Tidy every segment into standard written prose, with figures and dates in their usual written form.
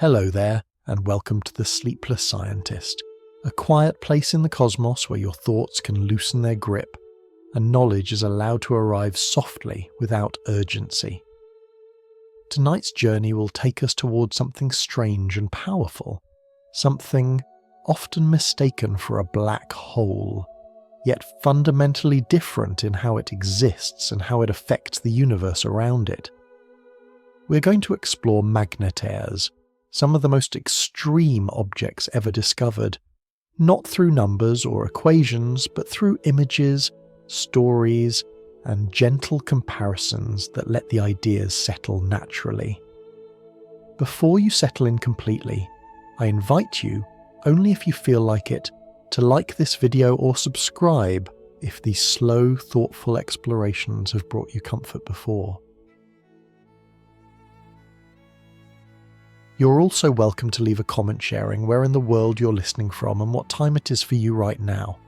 Hello there, and welcome to the Sleepless Scientist, a quiet place in the cosmos where your thoughts can loosen their grip, and knowledge is allowed to arrive softly without urgency. Tonight's journey will take us towards something strange and powerful, something often mistaken for a black hole, yet fundamentally different in how it exists and how it affects the universe around it. We're going to explore magnetars, some of the most extreme objects ever discovered, not through numbers or equations, but through images, stories, and gentle comparisons that let the ideas settle naturally. Before you settle in completely, I invite you, only if you feel like it, to like this video or subscribe if these slow, thoughtful explorations have brought you comfort before. You're also welcome to leave a comment sharing where in the world you're listening from and what time it is for you right now.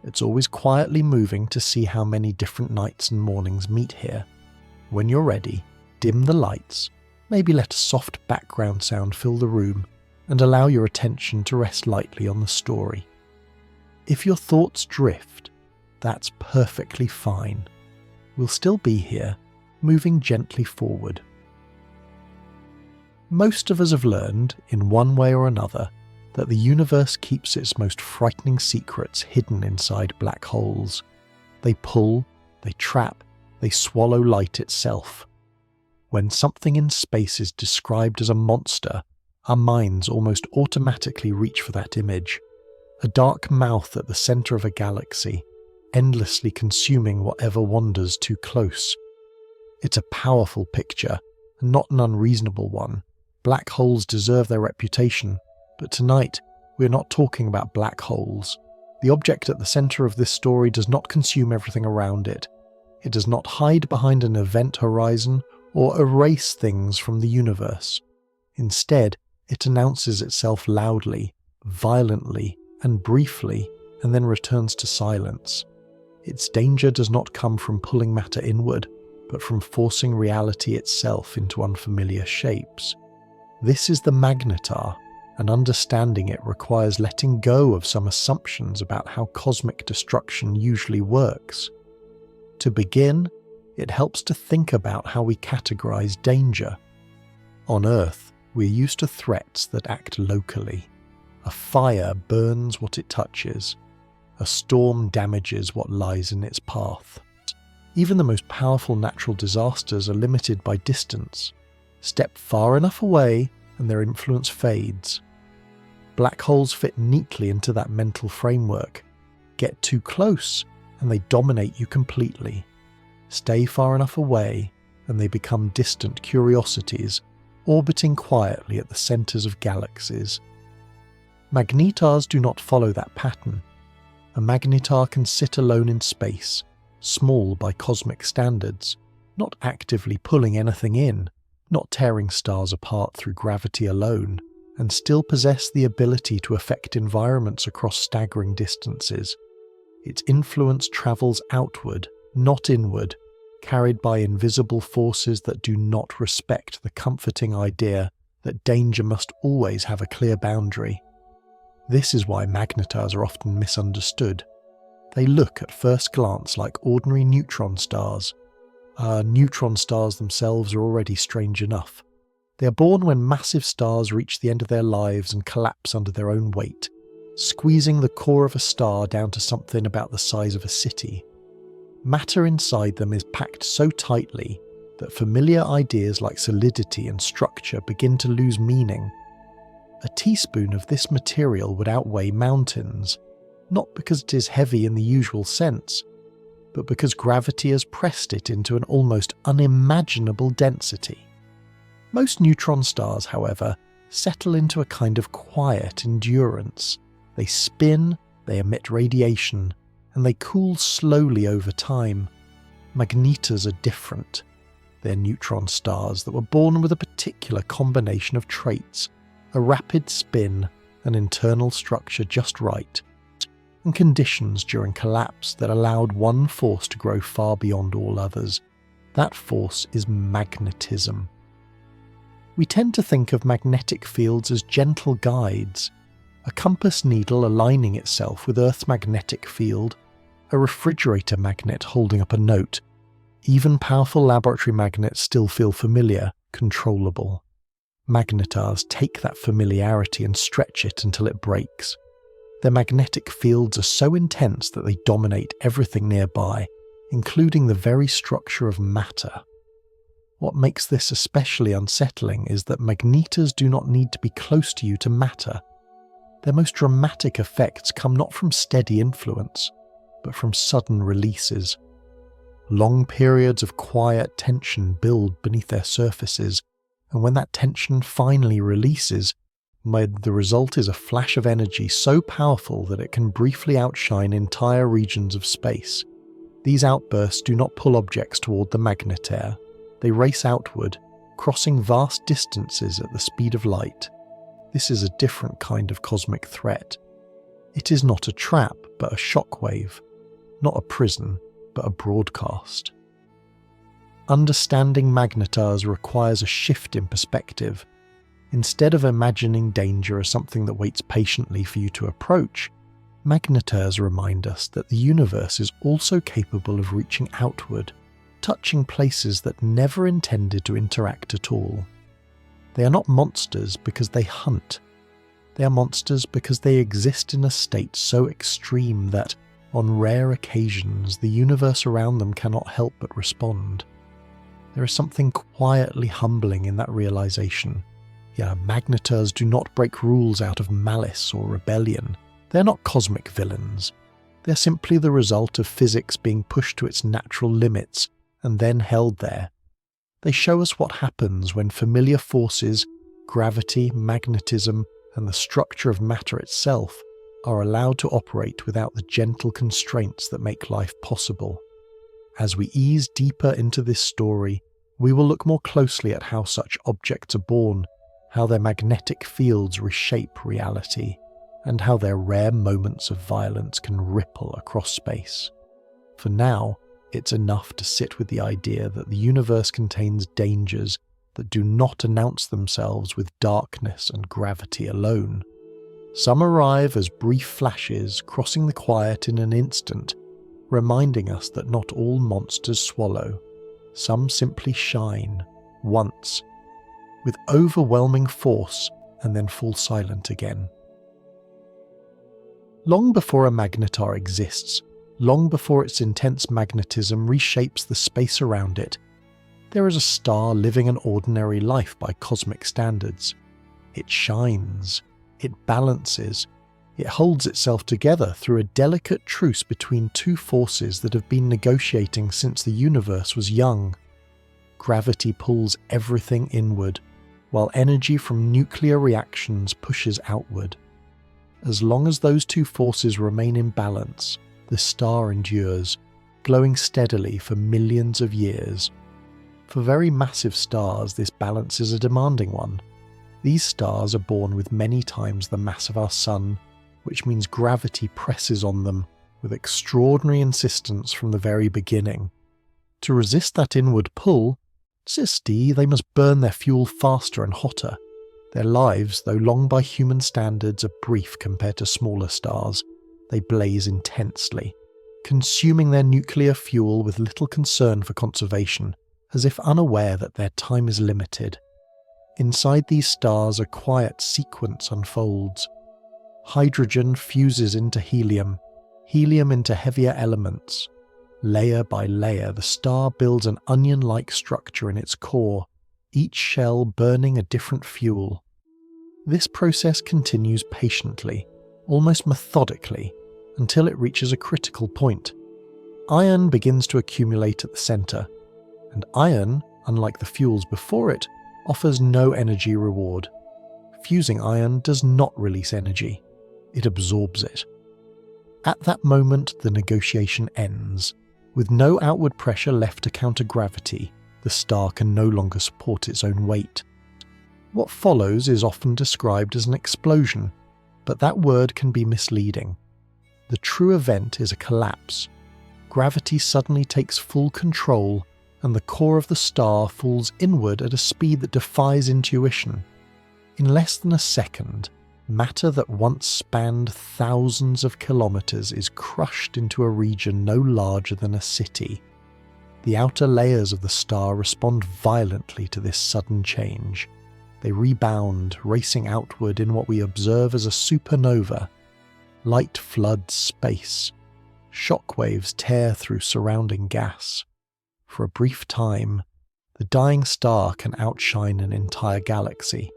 It's always quietly moving to see how many different nights and mornings meet here. When you're ready, dim the lights, maybe let a soft background sound fill the room, and allow your attention to rest lightly on the story. If your thoughts drift, that's perfectly fine. We'll still be here, moving gently forward. Most of us have learned, in one way or another, that the universe keeps its most frightening secrets hidden inside black holes. They pull, they trap, they swallow light itself. When something in space is described as a monster, our minds almost automatically reach for that image. A dark mouth at the centre of a galaxy, endlessly consuming whatever wanders too close. It's a powerful picture, and not an unreasonable one. Black holes deserve their reputation, but tonight we're not talking about black holes. The object at the centre of this story does not consume everything around it. It does not hide behind an event horizon or erase things from the universe. Instead, it announces itself loudly, violently, and briefly, and then returns to silence. Its danger does not come from pulling matter inward, but from forcing reality itself into unfamiliar shapes. This is the magnetar, and understanding it requires letting go of some assumptions about how cosmic destruction usually works. To begin, it helps to think about how we categorize danger. On Earth, we're used to threats that act locally. A fire burns what it touches. A storm damages what lies in its path. Even the most powerful natural disasters are limited by distance. Step far enough away and their influence fades. Black holes fit neatly into that mental framework. Get too close and they dominate you completely. Stay far enough away and they become distant curiosities, orbiting quietly at the centres of galaxies. Magnetars do not follow that pattern. A magnetar can sit alone in space, small by cosmic standards, not actively pulling anything in, not tearing stars apart through gravity alone, and still possess the ability to affect environments across staggering distances. Its influence travels outward, not inward, carried by invisible forces that do not respect the comforting idea that danger must always have a clear boundary. This is why magnetars are often misunderstood. They look at first glance like ordinary neutron stars. Neutron stars themselves are already strange enough. They are born when massive stars reach the end of their lives and collapse under their own weight, squeezing the core of a star down to something about the size of a city. Matter inside them is packed so tightly that familiar ideas like solidity and structure begin to lose meaning. A teaspoon of this material would outweigh mountains, not because it is heavy in the usual sense, but because gravity has pressed it into an almost unimaginable density. Most neutron stars, however, settle into a kind of quiet endurance. They spin, they emit radiation, and they cool slowly over time. Magnetars are different. They're neutron stars that were born with a particular combination of traits, a rapid spin, an internal structure just right, and conditions during collapse that allowed one force to grow far beyond all others. That force is magnetism. We tend to think of magnetic fields as gentle guides, a compass needle aligning itself with Earth's magnetic field, a refrigerator magnet holding up a note. Even powerful laboratory magnets still feel familiar, controllable. Magnetars take that familiarity and stretch it until it breaks. Their magnetic fields are so intense that they dominate everything nearby, including the very structure of matter. What makes this especially unsettling is that magnetars do not need to be close to you to matter. Their most dramatic effects come not from steady influence, but from sudden releases. Long periods of quiet tension build beneath their surfaces, and when that tension finally releases, the result is a flash of energy so powerful that it can briefly outshine entire regions of space. These outbursts do not pull objects toward the magnetar. They race outward, crossing vast distances at the speed of light. This is a different kind of cosmic threat. It is not a trap, but a shockwave. Not a prison, but a broadcast. Understanding magnetars requires a shift in perspective. Instead of imagining danger as something that waits patiently for you to approach, magnetars remind us that the universe is also capable of reaching outward, touching places that never intended to interact at all. They are not monsters because they hunt. They are monsters because they exist in a state so extreme that, on rare occasions, the universe around them cannot help but respond. There is something quietly humbling in that realization. Magnetars do not break rules out of malice or rebellion. They are not cosmic villains. They are simply the result of physics being pushed to its natural limits and then held there. They show us what happens when familiar forces, gravity, magnetism, and the structure of matter itself are allowed to operate without the gentle constraints that make life possible. As we ease deeper into this story, we will look more closely at how such objects are born, how their magnetic fields reshape reality, and how their rare moments of violence can ripple across space. For now, it's enough to sit with the idea that the universe contains dangers that do not announce themselves with darkness and gravity alone. Some arrive as brief flashes, crossing the quiet in an instant, reminding us that not all monsters swallow. Some simply shine, once, with overwhelming force, and then fall silent again. Long before a magnetar exists, long before its intense magnetism reshapes the space around it, there is a star living an ordinary life by cosmic standards. It shines, it balances, it holds itself together through a delicate truce between two forces that have been negotiating since the universe was young. Gravity pulls everything inward, while energy from nuclear reactions pushes outward. As long as those two forces remain in balance, the star endures, glowing steadily for millions of years. For very massive stars, this balance is a demanding one. These stars are born with many times the mass of our Sun, which means gravity presses on them with extraordinary insistence from the very beginning. To resist that inward pull, they must burn their fuel faster and hotter. Their lives, though long by human standards, are brief compared to smaller stars. They blaze intensely, consuming their nuclear fuel with little concern for conservation, as if unaware that their time is limited. Inside these stars a quiet sequence unfolds. Hydrogen fuses into helium, helium into heavier elements. Layer by layer, the star builds an onion-like structure in its core, each shell burning a different fuel. This process continues patiently, almost methodically, until it reaches a critical point. Iron begins to accumulate at the center, and iron, unlike the fuels before it, offers no energy reward. Fusing iron does not release energy, it absorbs it. At that moment, the negotiation ends. With no outward pressure left to counter gravity, the star can no longer support its own weight. What follows is often described as an explosion, but that word can be misleading. The true event is a collapse. Gravity suddenly takes full control, and the core of the star falls inward at a speed that defies intuition. In less than a second, matter that once spanned thousands of kilometers is crushed into a region no larger than a city. The outer layers of the star respond violently to this sudden change. They rebound, racing outward in what we observe as a supernova. Light floods space. Shockwaves tear through surrounding gas. For a brief time, the dying star can outshine an entire galaxy.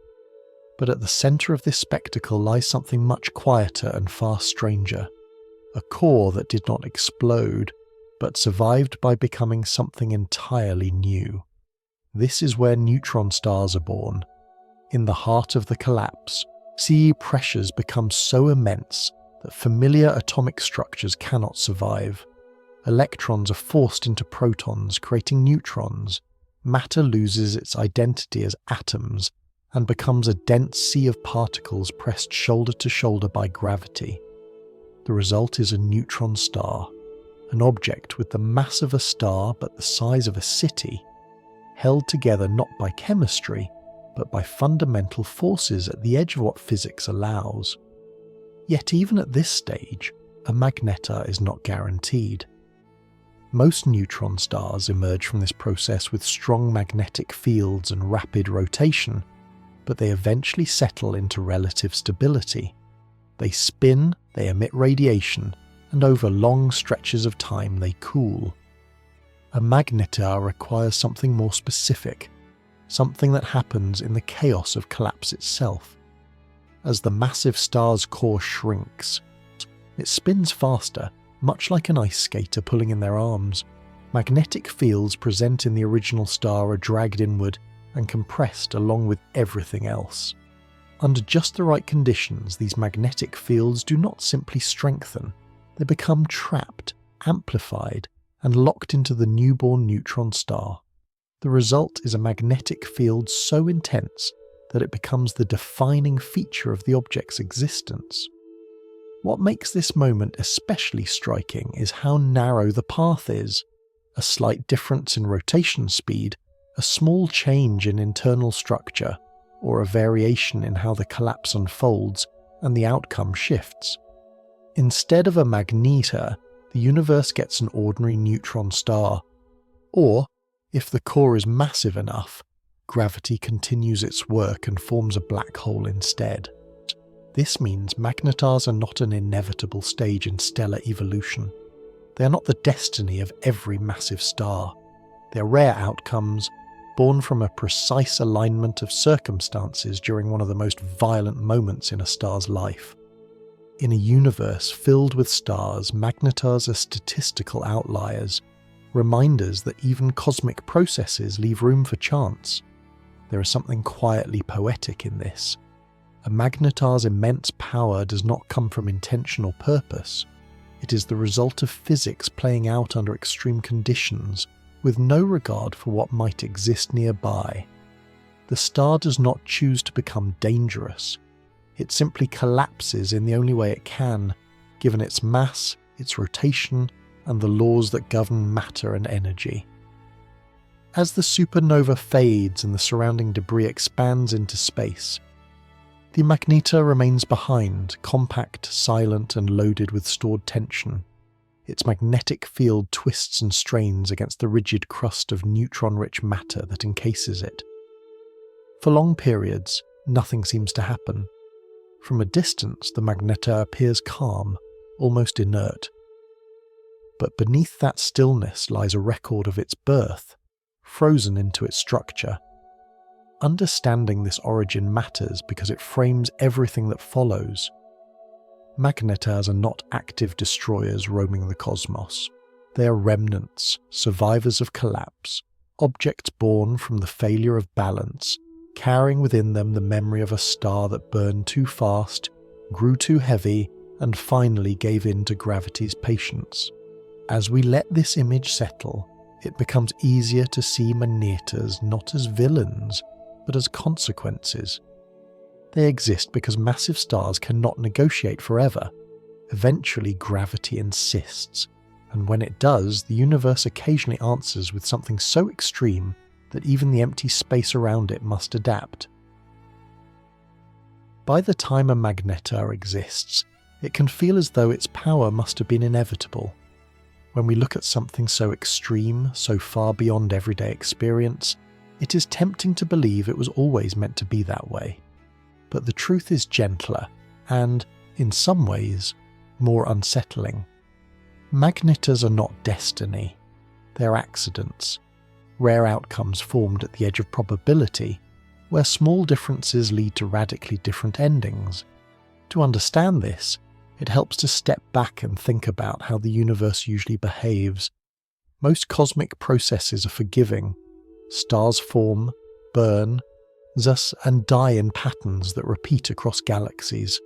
But at the centre of this spectacle lies something much quieter and far stranger. A core that did not explode, but survived by becoming something entirely new. This is where neutron stars are born. In the heart of the collapse, CE pressures become so immense that familiar atomic structures cannot survive. Electrons are forced into protons, creating neutrons. Matter loses its identity as atoms and becomes a dense sea of particles pressed shoulder to shoulder by gravity. The result is a neutron star, an object with the mass of a star but the size of a city, held together not by chemistry, but by fundamental forces at the edge of what physics allows. Yet even at this stage, a magnetar is not guaranteed. Most neutron stars emerge from this process with strong magnetic fields and rapid rotation, but they eventually settle into relative stability. They spin, they emit radiation, and over long stretches of time they cool. A magnetar requires something more specific, something that happens in the chaos of collapse itself. As the massive star's core shrinks, it spins faster, much like an ice skater pulling in their arms. Magnetic fields present in the original star are dragged inward and compressed along with everything else. Under just the right conditions, these magnetic fields do not simply strengthen, they become trapped, amplified, and locked into the newborn neutron star. The result is a magnetic field so intense that it becomes the defining feature of the object's existence. What makes this moment especially striking is how narrow the path is. A slight difference in rotation speed, a small change in internal structure, or a variation in how the collapse unfolds, and the outcome shifts. Instead of a magnetar, the universe gets an ordinary neutron star. Or, if the core is massive enough, gravity continues its work and forms a black hole instead. This means magnetars are not an inevitable stage in stellar evolution. They are not the destiny of every massive star. They are rare outcomes, born from a precise alignment of circumstances during one of the most violent moments in a star's life. In a universe filled with stars, magnetars are statistical outliers, reminders that even cosmic processes leave room for chance. There is something quietly poetic in this. A magnetar's immense power does not come from intentional purpose. It is the result of physics playing out under extreme conditions, with no regard for what might exist nearby. The star does not choose to become dangerous. It simply collapses in the only way it can, given its mass, its rotation, and the laws that govern matter and energy. As the supernova fades and the surrounding debris expands into space, the magnetar remains behind, compact, silent, and loaded with stored tension. Its magnetic field twists and strains against the rigid crust of neutron-rich matter that encases it. For long periods, nothing seems to happen. From a distance, the magnetar appears calm, almost inert. But beneath that stillness lies a record of its birth, frozen into its structure. Understanding this origin matters because it frames everything that follows. Magnetars are not active destroyers roaming the cosmos. They are remnants, survivors of collapse, objects born from the failure of balance, carrying within them the memory of a star that burned too fast, grew too heavy, and finally gave in to gravity's patience. As we let this image settle, it becomes easier to see magnetars not as villains, but as consequences. They exist because massive stars cannot negotiate forever. Eventually gravity insists. and when it does, the universe occasionally answers with something so extreme that even the empty space around it must adapt. By the time a magnetar exists, it can feel as though its power must have been inevitable. When we look at something so extreme, so far beyond everyday experience, it is tempting to believe it was always meant to be that way. But the truth is gentler and, in some ways, more unsettling. Magnetars are not destiny. They're accidents, rare outcomes formed at the edge of probability, where small differences lead to radically different endings. To understand this, it helps to step back and think about how the universe usually behaves. Most cosmic processes are forgiving. Stars form, burn, thus and die in patterns that repeat across galaxies.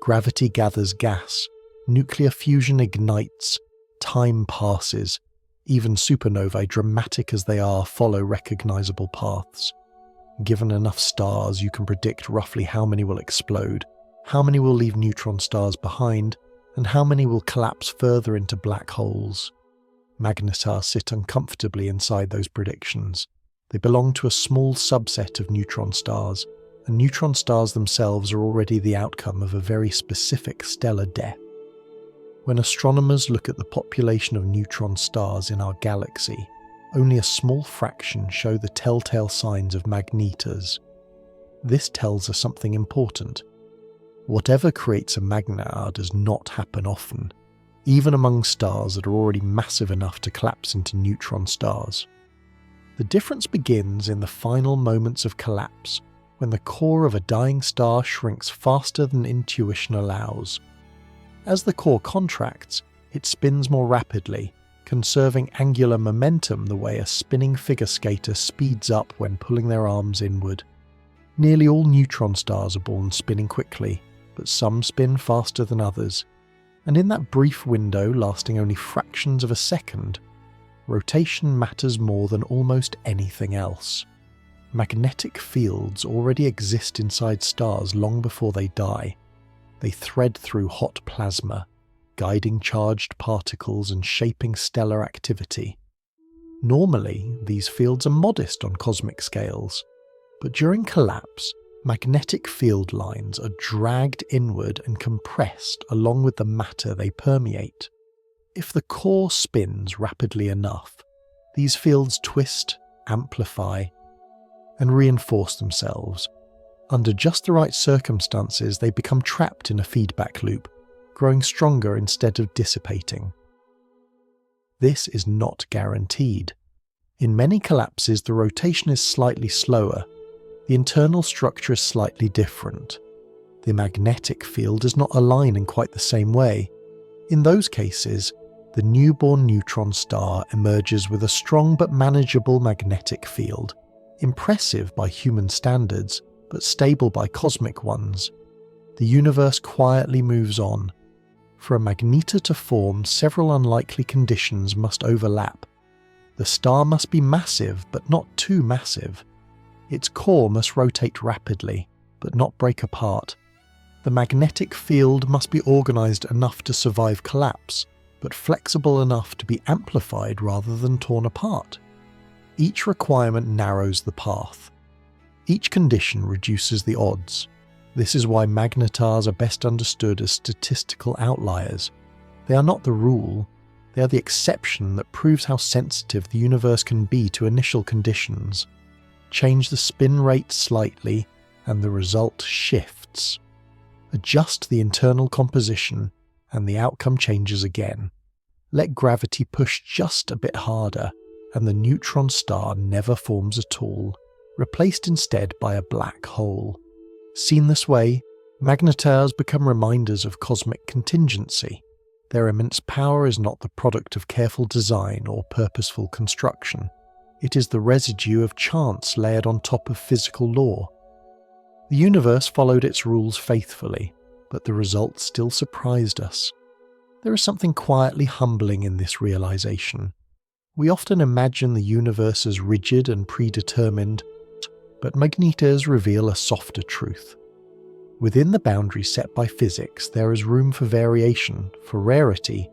Gravity gathers gas, nuclear fusion ignites, time passes. Even supernovae, dramatic as they are, follow recognizable paths. Given enough stars, you can predict roughly how many will explode, how many will leave neutron stars behind, and how many will collapse further into black holes. Magnetars sit uncomfortably inside those predictions. They belong to a small subset of neutron stars, and neutron stars themselves are already the outcome of a very specific stellar death. When astronomers look at the population of neutron stars in our galaxy, only a small fraction show the telltale signs of magnetars. This tells us something important. Whatever creates a magnetar does not happen often, even among stars that are already massive enough to collapse into neutron stars. The difference begins in the final moments of collapse, when the core of a dying star shrinks faster than intuition allows. As the core contracts, it spins more rapidly, conserving angular momentum the way a spinning figure skater speeds up when pulling their arms inward. Nearly all neutron stars are born spinning quickly, but some spin faster than others. And in that brief window lasting only fractions of a second, rotation matters more than almost anything else. Magnetic fields already exist inside stars long before they die. They thread through hot plasma, guiding charged particles and shaping stellar activity. Normally, these fields are modest on cosmic scales, but during collapse, magnetic field lines are dragged inward and compressed along with the matter they permeate. If the core spins rapidly enough, these fields twist, amplify, and reinforce themselves. Under just the right circumstances, they become trapped in a feedback loop, growing stronger instead of dissipating. This is not guaranteed. In many collapses, the rotation is slightly slower. The internal structure is slightly different. The magnetic field does not align in quite the same way. In those cases, the newborn neutron star emerges with a strong but manageable magnetic field, impressive by human standards, but stable by cosmic ones. The universe quietly moves on. For a magnetar to form, several unlikely conditions must overlap. The star must be massive, but not too massive. Its core must rotate rapidly, but not break apart. The magnetic field must be organized enough to survive collapse, but flexible enough to be amplified rather than torn apart. Each requirement narrows the path. Each condition reduces the odds. This is why magnetars are best understood as statistical outliers. They are not the rule, they are the exception that proves how sensitive the universe can be to initial conditions. Change the spin rate slightly, and the result shifts. Adjust the internal composition, and the outcome changes again. Let gravity push just a bit harder, and the neutron star never forms at all, replaced instead by a black hole. Seen this way, magnetars become reminders of cosmic contingency. Their immense power is not the product of careful design or purposeful construction. It is the residue of chance layered on top of physical law. The universe followed its rules faithfully, but the results still surprised us. There is something quietly humbling in this realization. We often imagine the universe as rigid and predetermined, but magnetars reveal a softer truth. Within the boundaries set by physics, there is room for variation, for rarity,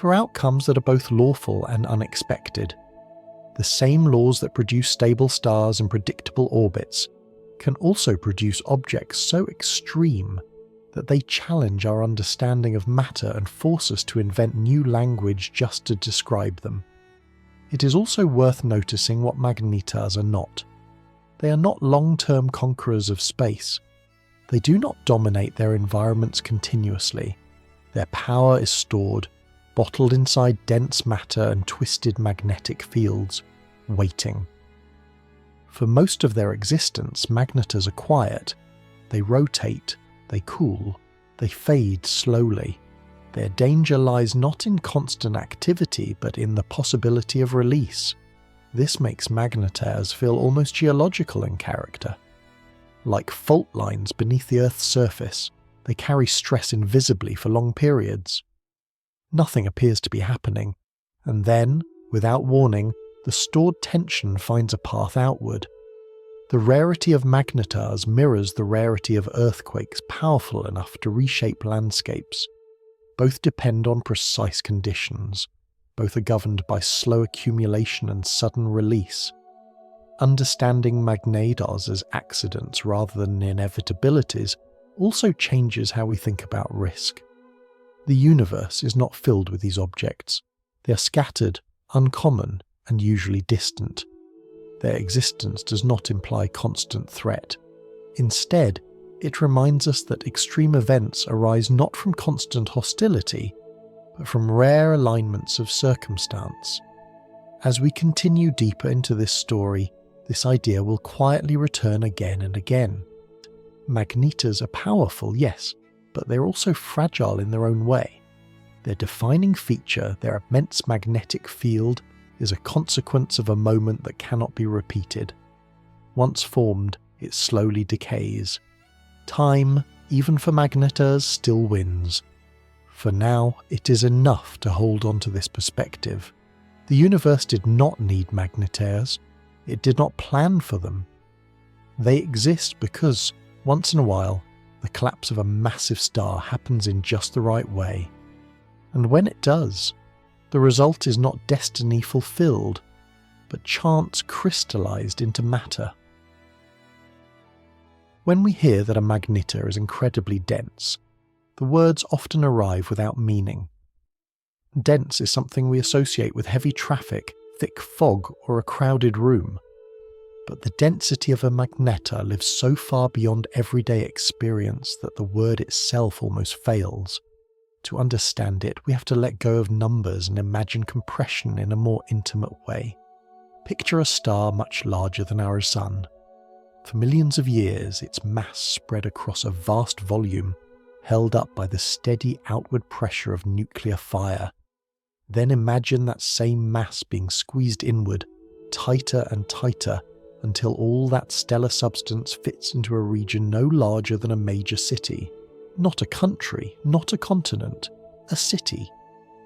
for outcomes that are both lawful and unexpected. The same laws that produce stable stars and predictable orbits can also produce objects so extreme that they challenge our understanding of matter and force us to invent new language just to describe them. It is also worth noticing what magnetars are not. They are not long-term conquerors of space. They do not dominate their environments continuously. Their power is stored, bottled inside dense matter and twisted magnetic fields, waiting. For most of their existence, magnetars are quiet. They rotate, they cool, they fade slowly. Their danger lies not in constant activity, but in the possibility of release. This makes magnetars feel almost geological in character. Like fault lines beneath the Earth's surface, they carry stress invisibly for long periods. Nothing appears to be happening, and then, without warning, the stored tension finds a path outward. The rarity of magnetars mirrors the rarity of earthquakes powerful enough to reshape landscapes. Both depend on precise conditions. Both are governed by slow accumulation and sudden release. Understanding magnetars as accidents rather than inevitabilities also changes how we think about risk. The universe is not filled with these objects. They are scattered, uncommon, and usually distant. Their existence does not imply constant threat. Instead, it reminds us that extreme events arise not from constant hostility, but from rare alignments of circumstance. As we continue deeper into this story, this idea will quietly return again and again. Magnetars are powerful, yes, but they're also fragile in their own way. Their defining feature, their immense magnetic field, is a consequence of a moment that cannot be repeated. Once formed, it slowly decays. Time, even for magnetars, still wins. For now, it is enough to hold on to this perspective. The universe did not need magnetars. It did not plan for them. They exist because, once in a while, the collapse of a massive star happens in just the right way. And when it does, the result is not destiny fulfilled, but chance crystallized into matter. When we hear that a magnetar is incredibly dense, the words often arrive without meaning. Dense is something we associate with heavy traffic, thick fog, or a crowded room. But the density of a magnetar lives so far beyond everyday experience that the word itself almost fails. To understand it, we have to let go of numbers and imagine compression in a more intimate way. Picture a star much larger than our sun. For millions of years, its mass spread across a vast volume, held up by the steady outward pressure of nuclear fire. Then imagine that same mass being squeezed inward, tighter and tighter, until all that stellar substance fits into a region no larger than a major city. Not a country, not a continent, a city.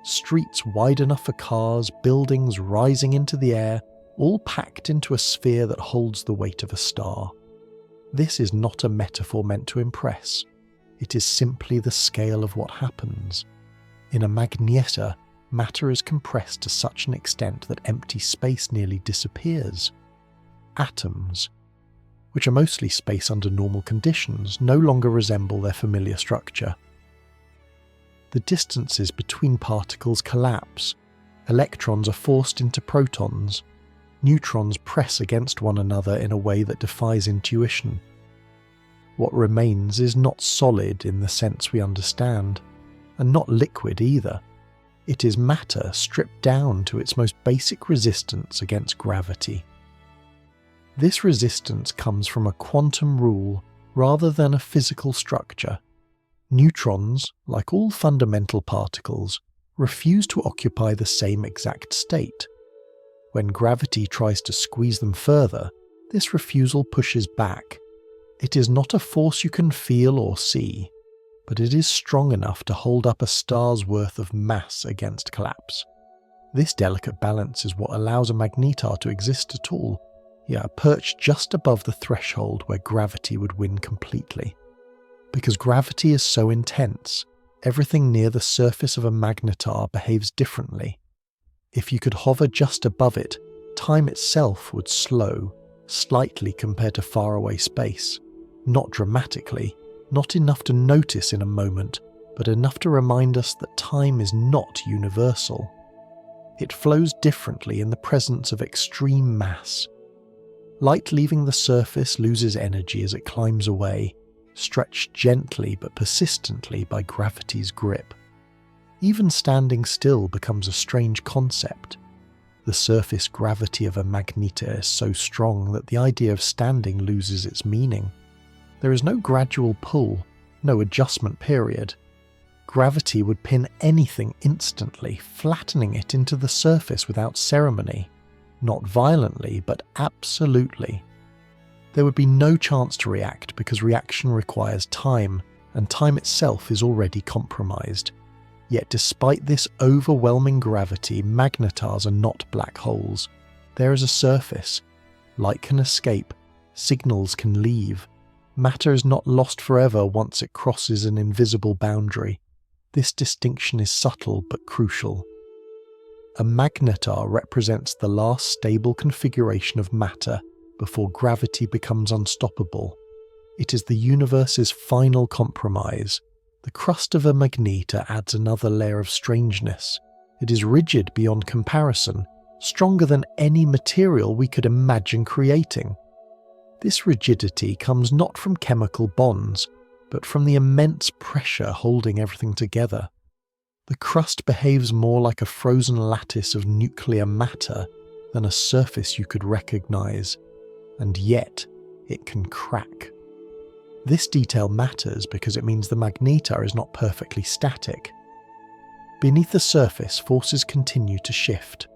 Streets wide enough for cars, buildings rising into the air, all packed into a sphere that holds the weight of a star. This is not a metaphor meant to impress. It is simply the scale of what happens. In a magnetar, matter is compressed to such an extent that empty space nearly disappears. Atoms, which are mostly space under normal conditions, no longer resemble their familiar structure. The distances between particles collapse. Electrons are forced into protons. Neutrons press against one another in a way that defies intuition. What remains is not solid in the sense we understand, and not liquid either. It is matter stripped down to its most basic resistance against gravity. This resistance comes from a quantum rule rather than a physical structure. Neutrons, like all fundamental particles, refuse to occupy the same exact state. When gravity tries to squeeze them further, this refusal pushes back. It is not a force you can feel or see, but it is strong enough to hold up a star's worth of mass against collapse. This delicate balance is what allows a magnetar to exist at all, yet perched just above the threshold where gravity would win completely. Because gravity is so intense, Everything near the surface of a magnetar behaves differently. If you could hover just above it, time itself would slow, slightly compared to faraway space. Not dramatically, not enough to notice in a moment, but enough to remind us that time is not universal. It flows differently in the presence of extreme mass. Light leaving the surface loses energy as it climbs away, stretched gently but persistently by gravity's grip. Even standing still becomes a strange concept. The surface gravity of a magnetar is so strong that the idea of standing loses its meaning. There is no gradual pull, no adjustment period. Gravity would pin anything instantly, flattening it into the surface without ceremony. Not violently, but absolutely. There would be no chance to react because reaction requires time, and time itself is already compromised. Yet despite this overwhelming gravity, magnetars are not black holes. There is a surface. Light can escape. Signals can leave. Matter is not lost forever once it crosses an invisible boundary. This distinction is subtle but crucial. A magnetar represents the last stable configuration of matter before gravity becomes unstoppable. It is the universe's final compromise. The crust of a magnetar adds another layer of strangeness. It is rigid beyond comparison, stronger than any material we could imagine creating. This rigidity comes not from chemical bonds, but from the immense pressure holding everything together. The crust behaves more like a frozen lattice of nuclear matter than a surface you could recognize, and yet it can crack. This detail matters because it means the magnetar is not perfectly static. Beneath the surface, forces continue to shift.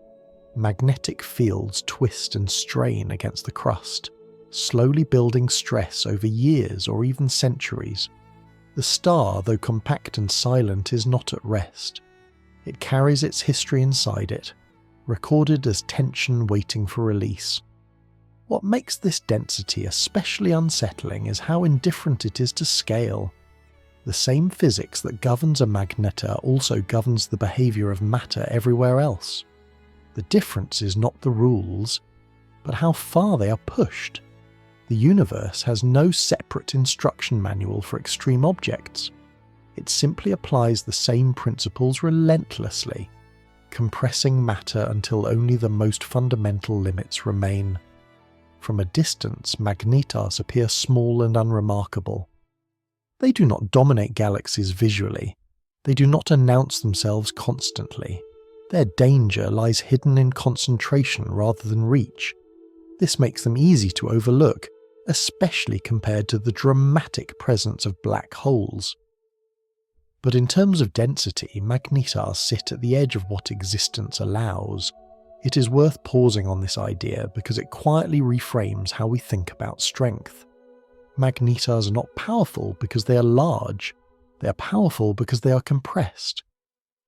Magnetic fields twist and strain against the crust, slowly building stress over years or even centuries. The star, though compact and silent, is not at rest. It carries its history inside it, recorded as tension waiting for release. What makes this density especially unsettling is how indifferent it is to scale. The same physics that governs a magnetar also governs the behavior of matter everywhere else. The difference is not the rules, but how far they are pushed. The universe has no separate instruction manual for extreme objects. It simply applies the same principles relentlessly, compressing matter until only the most fundamental limits remain. From a distance, magnetars appear small and unremarkable. They do not dominate galaxies visually. They do not announce themselves constantly. Their danger lies hidden in concentration rather than reach. This makes them easy to overlook, especially compared to the dramatic presence of black holes. But in terms of density, magnetars sit at the edge of what existence allows. It is worth pausing on this idea because it quietly reframes how we think about strength. Magnetars are not powerful because they are large. They are powerful because they are compressed.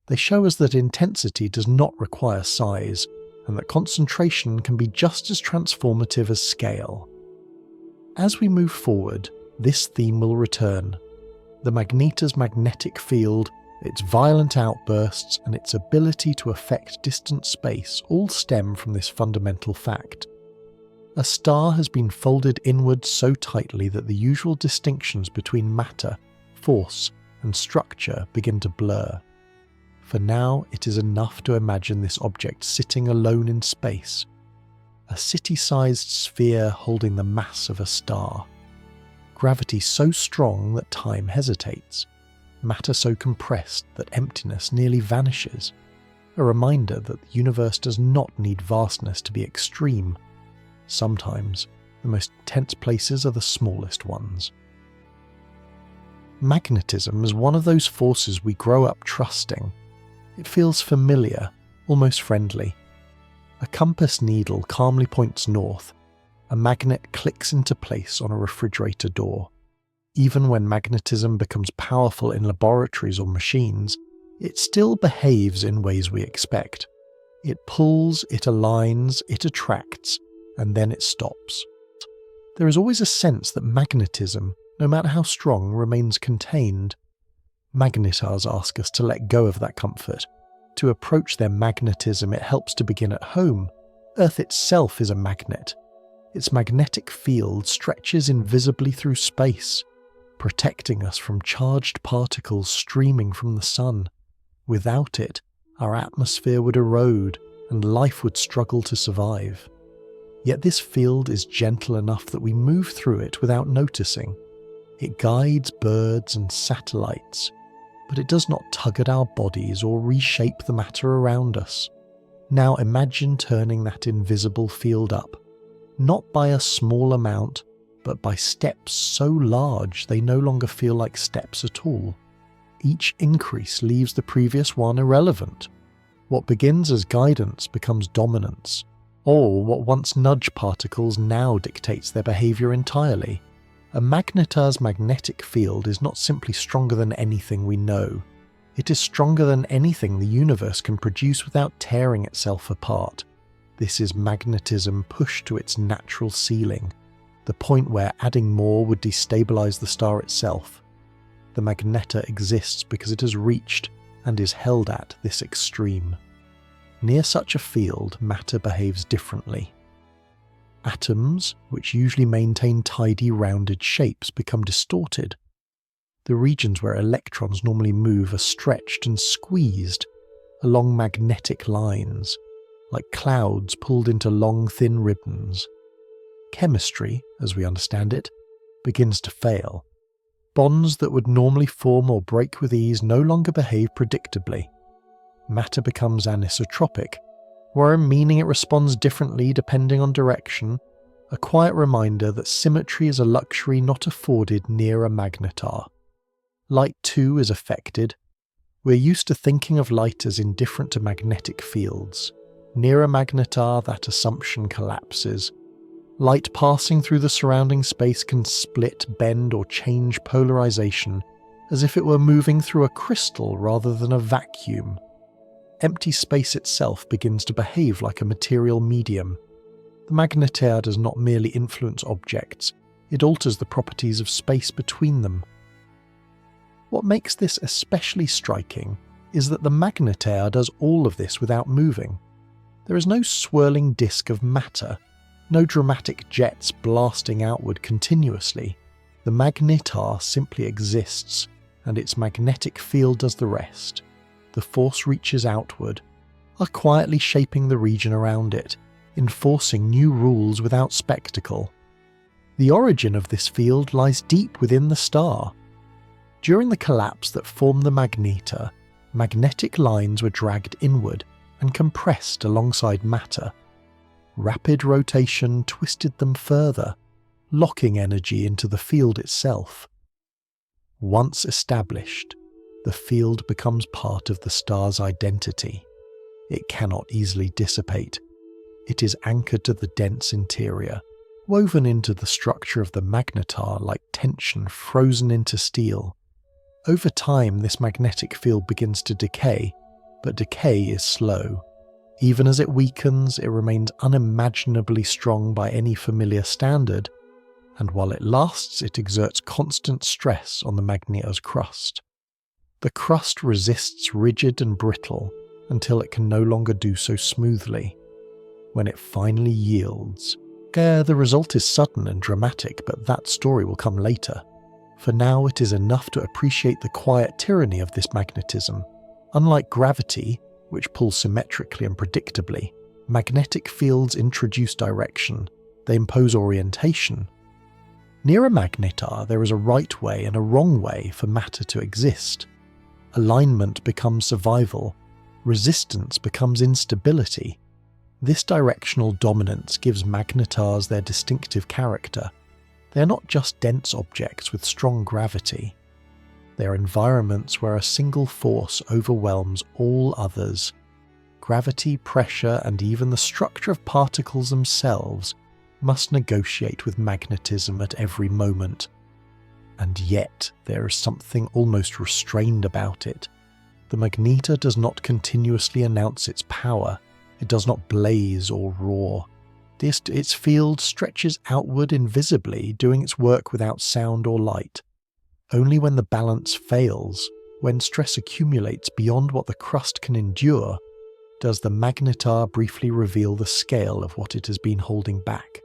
They show us that intensity does not require size, and that concentration can be just as transformative as scale. As we move forward, this theme will return. The magnetar's magnetic field, its violent outbursts, and its ability to affect distant space all stem from this fundamental fact. A star has been folded inward so tightly that the usual distinctions between matter, force, and structure begin to blur. For now, it is enough to imagine this object sitting alone in space, a city-sized sphere holding the mass of a star. Gravity so strong that time hesitates, matter so compressed that emptiness nearly vanishes, a reminder that the universe does not need vastness to be extreme. Sometimes, the most intense places are the smallest ones. Magnetism is one of those forces we grow up trusting. It feels familiar, almost friendly. A compass needle calmly points north. A magnet clicks into place on a refrigerator door. Even when magnetism becomes powerful in laboratories or machines, it still behaves in ways we expect. It pulls, it aligns, it attracts, and then it stops. There is always a sense that magnetism, no matter how strong, remains contained. Magnetars ask us to let go of that comfort. To approach their magnetism, it helps to begin at home. Earth itself is a magnet. Its magnetic field stretches invisibly through space, protecting us from charged particles streaming from the sun. Without it, our atmosphere would erode and life would struggle to survive. Yet this field is gentle enough that we move through it without noticing. It guides birds and satellites, but it does not tug at our bodies or reshape the matter around us. Now imagine turning that invisible field up, not by a small amount, but by steps so large they no longer feel like steps at all. Each increase leaves the previous one irrelevant. What begins as guidance becomes dominance, or what once nudge particles now dictates their behaviour entirely. A magnetar's magnetic field is not simply stronger than anything we know. It is stronger than anything the universe can produce without tearing itself apart. This is magnetism pushed to its natural ceiling, the point where adding more would destabilize the star itself. The magnetar exists because it has reached and is held at this extreme. Near such a field, matter behaves differently. Atoms, which usually maintain tidy, rounded shapes, become distorted. The regions where electrons normally move are stretched and squeezed along magnetic lines, like clouds pulled into long, thin ribbons. Chemistry, as we understand it, begins to fail. Bonds that would normally form or break with ease no longer behave predictably. Matter becomes anisotropic, meaning it responds differently depending on direction, a quiet reminder that symmetry is a luxury not afforded near a magnetar. Light too is affected. We're used to thinking of light as indifferent to magnetic fields. Near a magnetar, that assumption collapses. Light passing through the surrounding space can split, bend, or change polarization as if it were moving through a crystal rather than a vacuum. Empty space itself begins to behave like a material medium. The magnetar does not merely influence objects, it alters the properties of space between them. What makes this especially striking is that the magnetar does all of this without moving. There is no swirling disk of matter, no dramatic jets blasting outward continuously. The magnetar simply exists, and its magnetic field does the rest. The force reaches outward, quietly shaping the region around it, enforcing new rules without spectacle. The origin of this field lies deep within the star. During the collapse that formed the magnetar, magnetic lines were dragged inward and compressed alongside matter. Rapid rotation twisted them further, locking energy into the field itself. Once established, the field becomes part of the star's identity. It cannot easily dissipate. It is anchored to the dense interior, woven into the structure of the magnetar like tension frozen into steel. Over time, this magnetic field begins to decay, but decay is slow. Even as it weakens, it remains unimaginably strong by any familiar standard, and while it lasts, it exerts constant stress on the magnetar's crust. The crust resists rigid and brittle until it can no longer do so smoothly. When it finally yields, the result is sudden and dramatic, but that story will come later. For now, it is enough to appreciate the quiet tyranny of this magnetism. Unlike gravity, which pulls symmetrically and predictably, magnetic fields introduce direction. They impose orientation. Near a magnetar, there is a right way and a wrong way for matter to exist. Alignment becomes survival. Resistance becomes instability. This directional dominance gives magnetars their distinctive character. They are not just dense objects with strong gravity. They are environments where a single force overwhelms all others. Gravity, pressure, and even the structure of particles themselves must negotiate with magnetism at every moment. And yet there is something almost restrained about it. The magnetar does not continuously announce its power. It does not blaze or roar. Its field stretches outward invisibly, doing its work without sound or light. Only when the balance fails, when stress accumulates beyond what the crust can endure, does the magnetar briefly reveal the scale of what it has been holding back.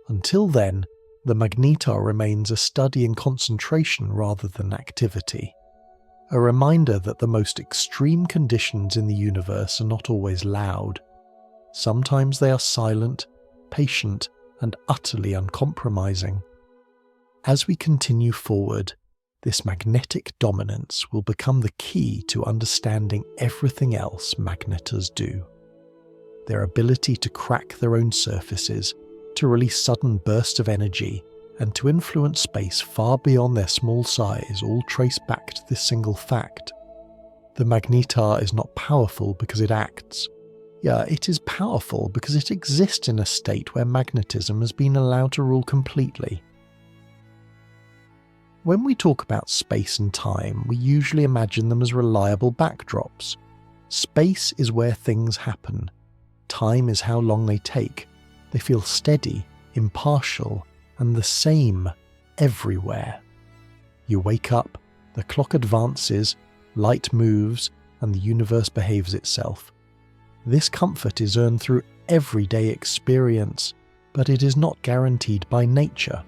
Until then, the magnetar remains a study in concentration rather than activity. A reminder that the most extreme conditions in the universe are not always loud. Sometimes they are silent, patient, and utterly uncompromising. As we continue forward, this magnetic dominance will become the key to understanding everything else magnetars do. Their ability to crack their own surfaces, to release sudden bursts of energy, and to influence space far beyond their small size all trace back to this single fact. The magnetar is not powerful because it acts. Yeah, it is powerful because it exists in a state where magnetism has been allowed to rule completely. When we talk about space and time, we usually imagine them as reliable backdrops. Space is where things happen. Time is how long they take. They feel steady, impartial, and the same everywhere. You wake up, the clock advances, light moves, and the universe behaves itself. This comfort is earned through everyday experience, but it is not guaranteed by nature.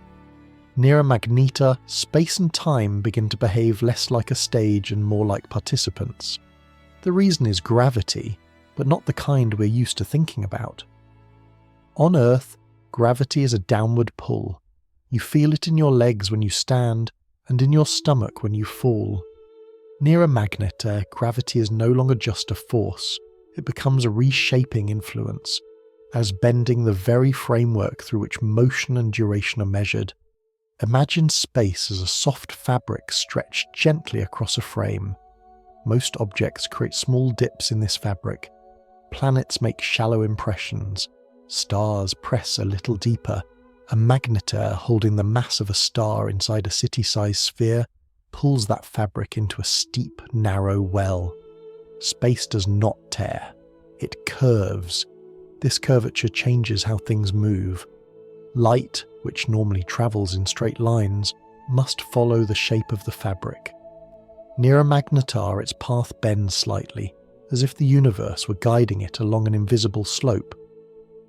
Near a magnetar, space and time begin to behave less like a stage and more like participants. The reason is gravity, but not the kind we're used to thinking about. On Earth, gravity is a downward pull. You feel it in your legs when you stand, and in your stomach when you fall. Near a magnetar, gravity is no longer just a force. It becomes a reshaping influence, as bending the very framework through which motion and duration are measured. Imagine space as a soft fabric stretched gently across a frame. Most objects create small dips in this fabric. Planets make shallow impressions. Stars press a little deeper. A magnetar holding the mass of a star inside a city-sized sphere pulls that fabric into a steep, narrow well. Space does not tear. It curves. This curvature changes how things move. Light, which normally travels in straight lines, must follow the shape of the fabric. Near a magnetar, its path bends slightly, as if the universe were guiding it along an invisible slope.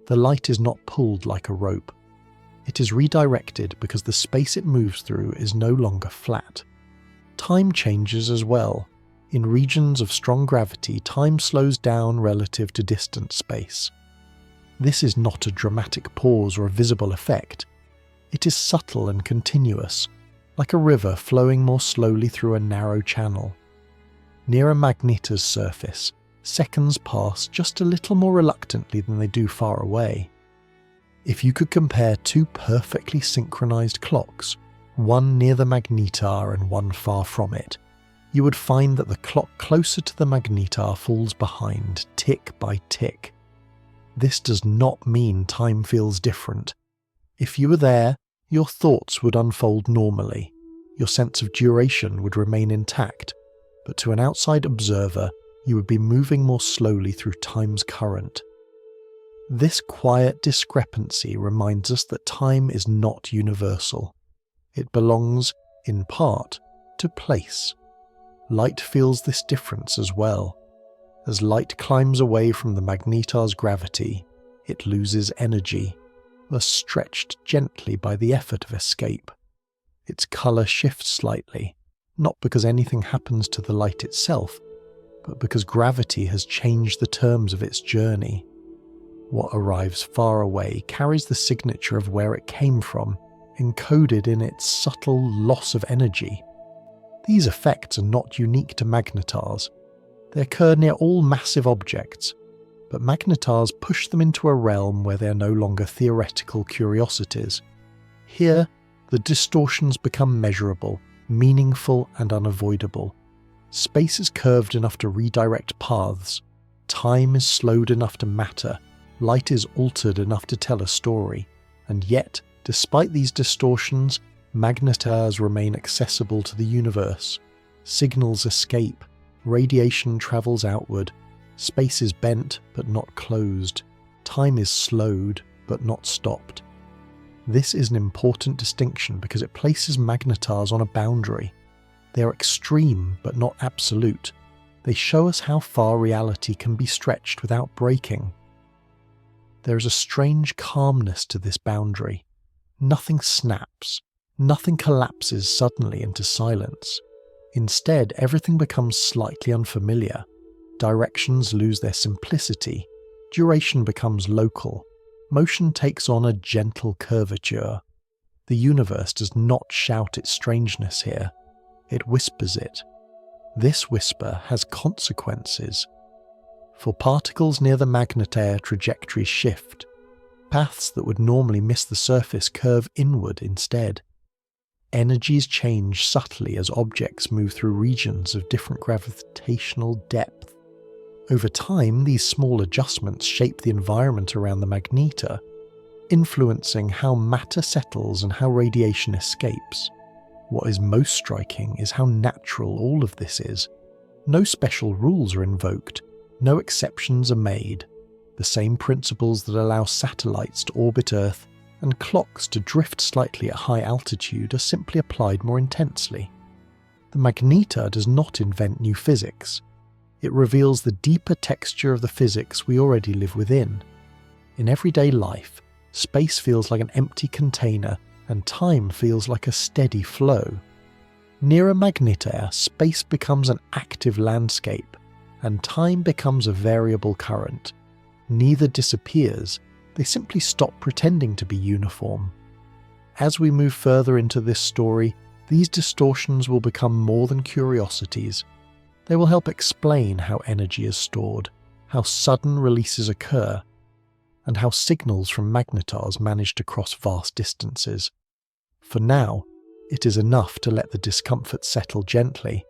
The light is not pulled like a rope. It is redirected because the space it moves through is no longer flat. Time changes as well. In regions of strong gravity, time slows down relative to distant space. This is not a dramatic pause or a visible effect. It is subtle and continuous, like a river flowing more slowly through a narrow channel. Near a magnetar's surface, seconds pass just a little more reluctantly than they do far away. If you could compare two perfectly synchronized clocks, one near the magnetar and one far from it, you would find that the clock closer to the magnetar falls behind, tick by tick. This does not mean time feels different. If you were there, your thoughts would unfold normally. Your sense of duration would remain intact, but to an outside observer, you would be moving more slowly through time's current. This quiet discrepancy reminds us that time is not universal. It belongs, in part, to place. Light feels this difference as well. As light climbs away from the magnetar's gravity, it loses energy, thus stretched gently by the effort of escape. Its colour shifts slightly, not because anything happens to the light itself, but because gravity has changed the terms of its journey. What arrives far away carries the signature of where it came from, encoded in its subtle loss of energy. These effects are not unique to magnetars. They occur near all massive objects, but magnetars push them into a realm where they are no longer theoretical curiosities. Here, the distortions become measurable, meaningful and unavoidable. Space is curved enough to redirect paths. Time is slowed enough to matter. Light is altered enough to tell a story. And yet, despite these distortions, magnetars remain accessible to the universe. Signals escape. Radiation travels outward. Space is bent, but not closed. Time is slowed, but not stopped. This is an important distinction because it places magnetars on a boundary. They are extreme but not absolute. They show us how far reality can be stretched without breaking. There is a strange calmness to this boundary. Nothing snaps. Nothing collapses suddenly into silence. Instead, everything becomes slightly unfamiliar. Directions lose their simplicity. Duration becomes local. Motion takes on a gentle curvature. The universe does not shout its strangeness here. It whispers it. This whisper has consequences. For particles near the magnetar, trajectories shift. Paths that would normally miss the surface curve inward instead. Energies change subtly as objects move through regions of different gravitational depth. Over time, these small adjustments shape the environment around the magnetar, influencing how matter settles and how radiation escapes. What is most striking is how natural all of this is. No special rules are invoked, no exceptions are made. The same principles that allow satellites to orbit Earth and clocks to drift slightly at high altitude are simply applied more intensely. The magnetar does not invent new physics. It reveals the deeper texture of the physics we already live within. In everyday life, space feels like an empty container and time feels like a steady flow. Near a magnetar, space becomes an active landscape, and time becomes a variable current. Neither disappears, they simply stop pretending to be uniform. As we move further into this story, these distortions will become more than curiosities. They will help explain how energy is stored, how sudden releases occur, and how signals from magnetars manage to cross vast distances. For now, it is enough to let the discomfort settle gently.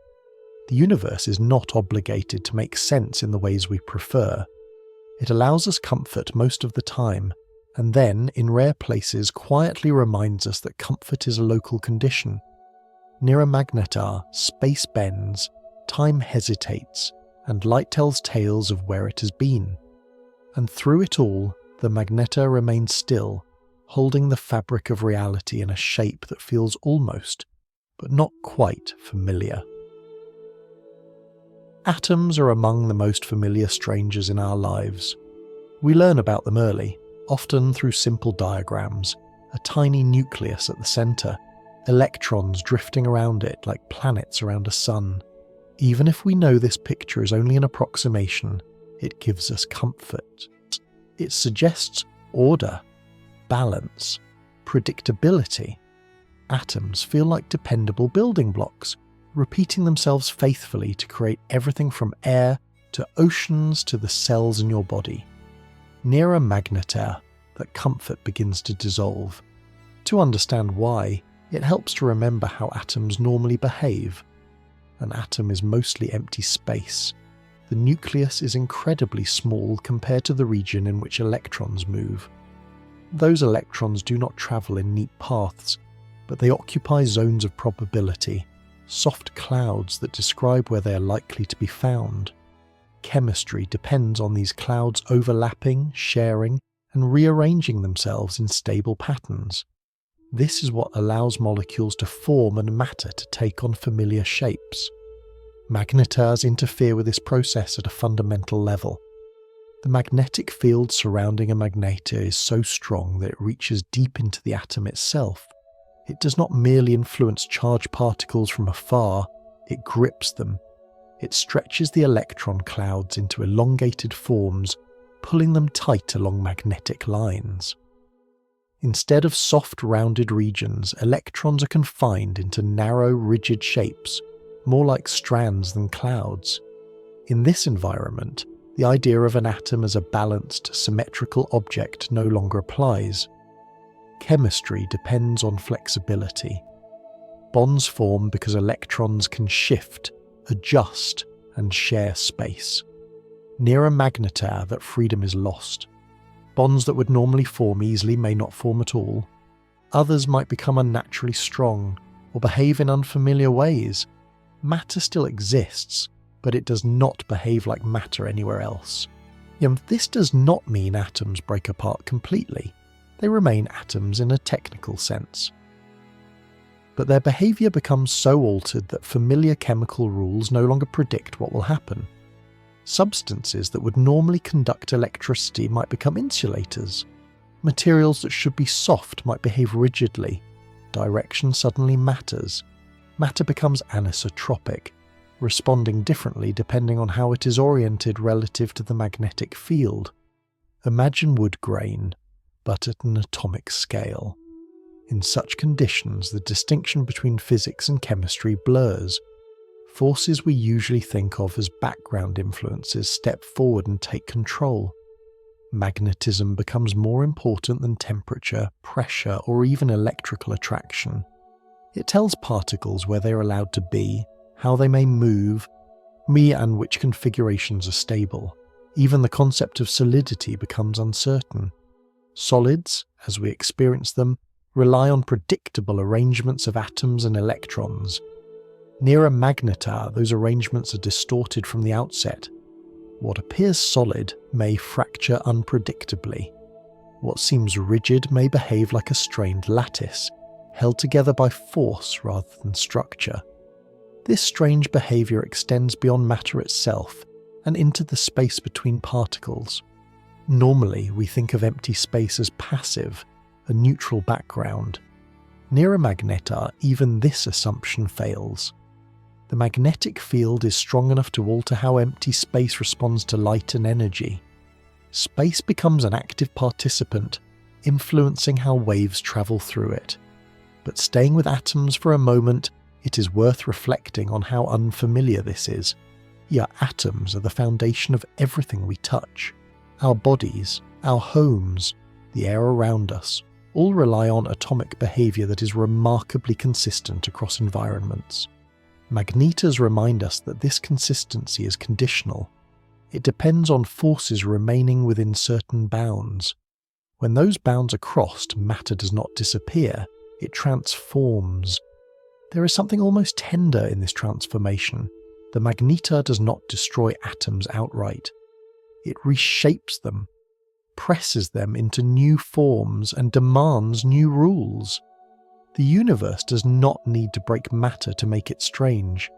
The universe is not obligated to make sense in the ways we prefer. It allows us comfort most of the time, and then, in rare places, quietly reminds us that comfort is a local condition. Near a magnetar, space bends, time hesitates, and light tells tales of where it has been. And through it all, the magnetar remains still, holding the fabric of reality in a shape that feels almost, but not quite, familiar. Atoms are among the most familiar strangers in our lives. We learn about them early, often through simple diagrams, a tiny nucleus at the centre, electrons drifting around it like planets around a sun. Even if we know this picture is only an approximation, it gives us comfort. It suggests order, balance, predictability. Atoms feel like dependable building blocks, repeating themselves faithfully to create everything from air to oceans to the cells in your body. Near a magnetar, that comfort begins to dissolve. To understand why, it helps to remember how atoms normally behave. An atom is mostly empty space. The nucleus is incredibly small compared to the region in which electrons move. Those electrons do not travel in neat paths, but they occupy zones of probability, soft clouds that describe where they are likely to be found. Chemistry depends on these clouds overlapping, sharing, and rearranging themselves in stable patterns. This is what allows molecules to form and matter to take on familiar shapes. Magnetars interfere with this process at a fundamental level. The magnetic field surrounding a magnetar is so strong that it reaches deep into the atom itself. It does not merely influence charged particles from afar, it grips them. It stretches the electron clouds into elongated forms, pulling them tight along magnetic lines. Instead of soft, rounded regions, electrons are confined into narrow, rigid shapes, more like strands than clouds. In this environment, the idea of an atom as a balanced, symmetrical object no longer applies. Chemistry depends on flexibility. Bonds form because electrons can shift, adjust, and share space. Near a magnetar, that freedom is lost. Bonds that would normally form easily may not form at all. Others might become unnaturally strong, or behave in unfamiliar ways. Matter still exists, but it does not behave like matter anywhere else. Yet this does not mean atoms break apart completely. They remain atoms in a technical sense. but their behaviour becomes so altered that familiar chemical rules no longer predict what will happen. Substances that would normally conduct electricity might become insulators. Materials that should be soft might behave rigidly. Direction suddenly matters. Matter becomes anisotropic, responding differently depending on how it is oriented relative to the magnetic field. Imagine wood grain, but at an atomic scale. In such conditions, the distinction between physics and chemistry blurs. Forces we usually think of as background influences step forward and take control. Magnetism becomes more important than temperature, pressure, or even electrical attraction. It tells particles where they are allowed to be, how they may move, and which configurations are stable. Even the concept of solidity becomes uncertain. Solids, as we experience them, rely on predictable arrangements of atoms and electrons. Near a magnetar, those arrangements are distorted from the outset. What appears solid may fracture unpredictably. What seems rigid may behave like a strained lattice, held together by force rather than structure. This strange behaviour extends beyond matter itself and into the space between particles. Normally, we think of empty space as passive, a neutral background. Near a magnetar, even this assumption fails. The magnetic field is strong enough to alter how empty space responds to light and energy. Space becomes an active participant, influencing how waves travel through it. But staying with atoms for a moment, it is worth reflecting on how unfamiliar this is. Yet atoms are the foundation of everything we touch. Our bodies, our homes, the air around us, all rely on atomic behaviour that is remarkably consistent across environments. Magnetars remind us that this consistency is conditional. It depends on forces remaining within certain bounds. When those bounds are crossed, matter does not disappear, it transforms. There is something almost tender in this transformation. The magnetar does not destroy atoms outright. It reshapes them, presses them into new forms, and demands new rules. The universe does not need to break matter to make it strange.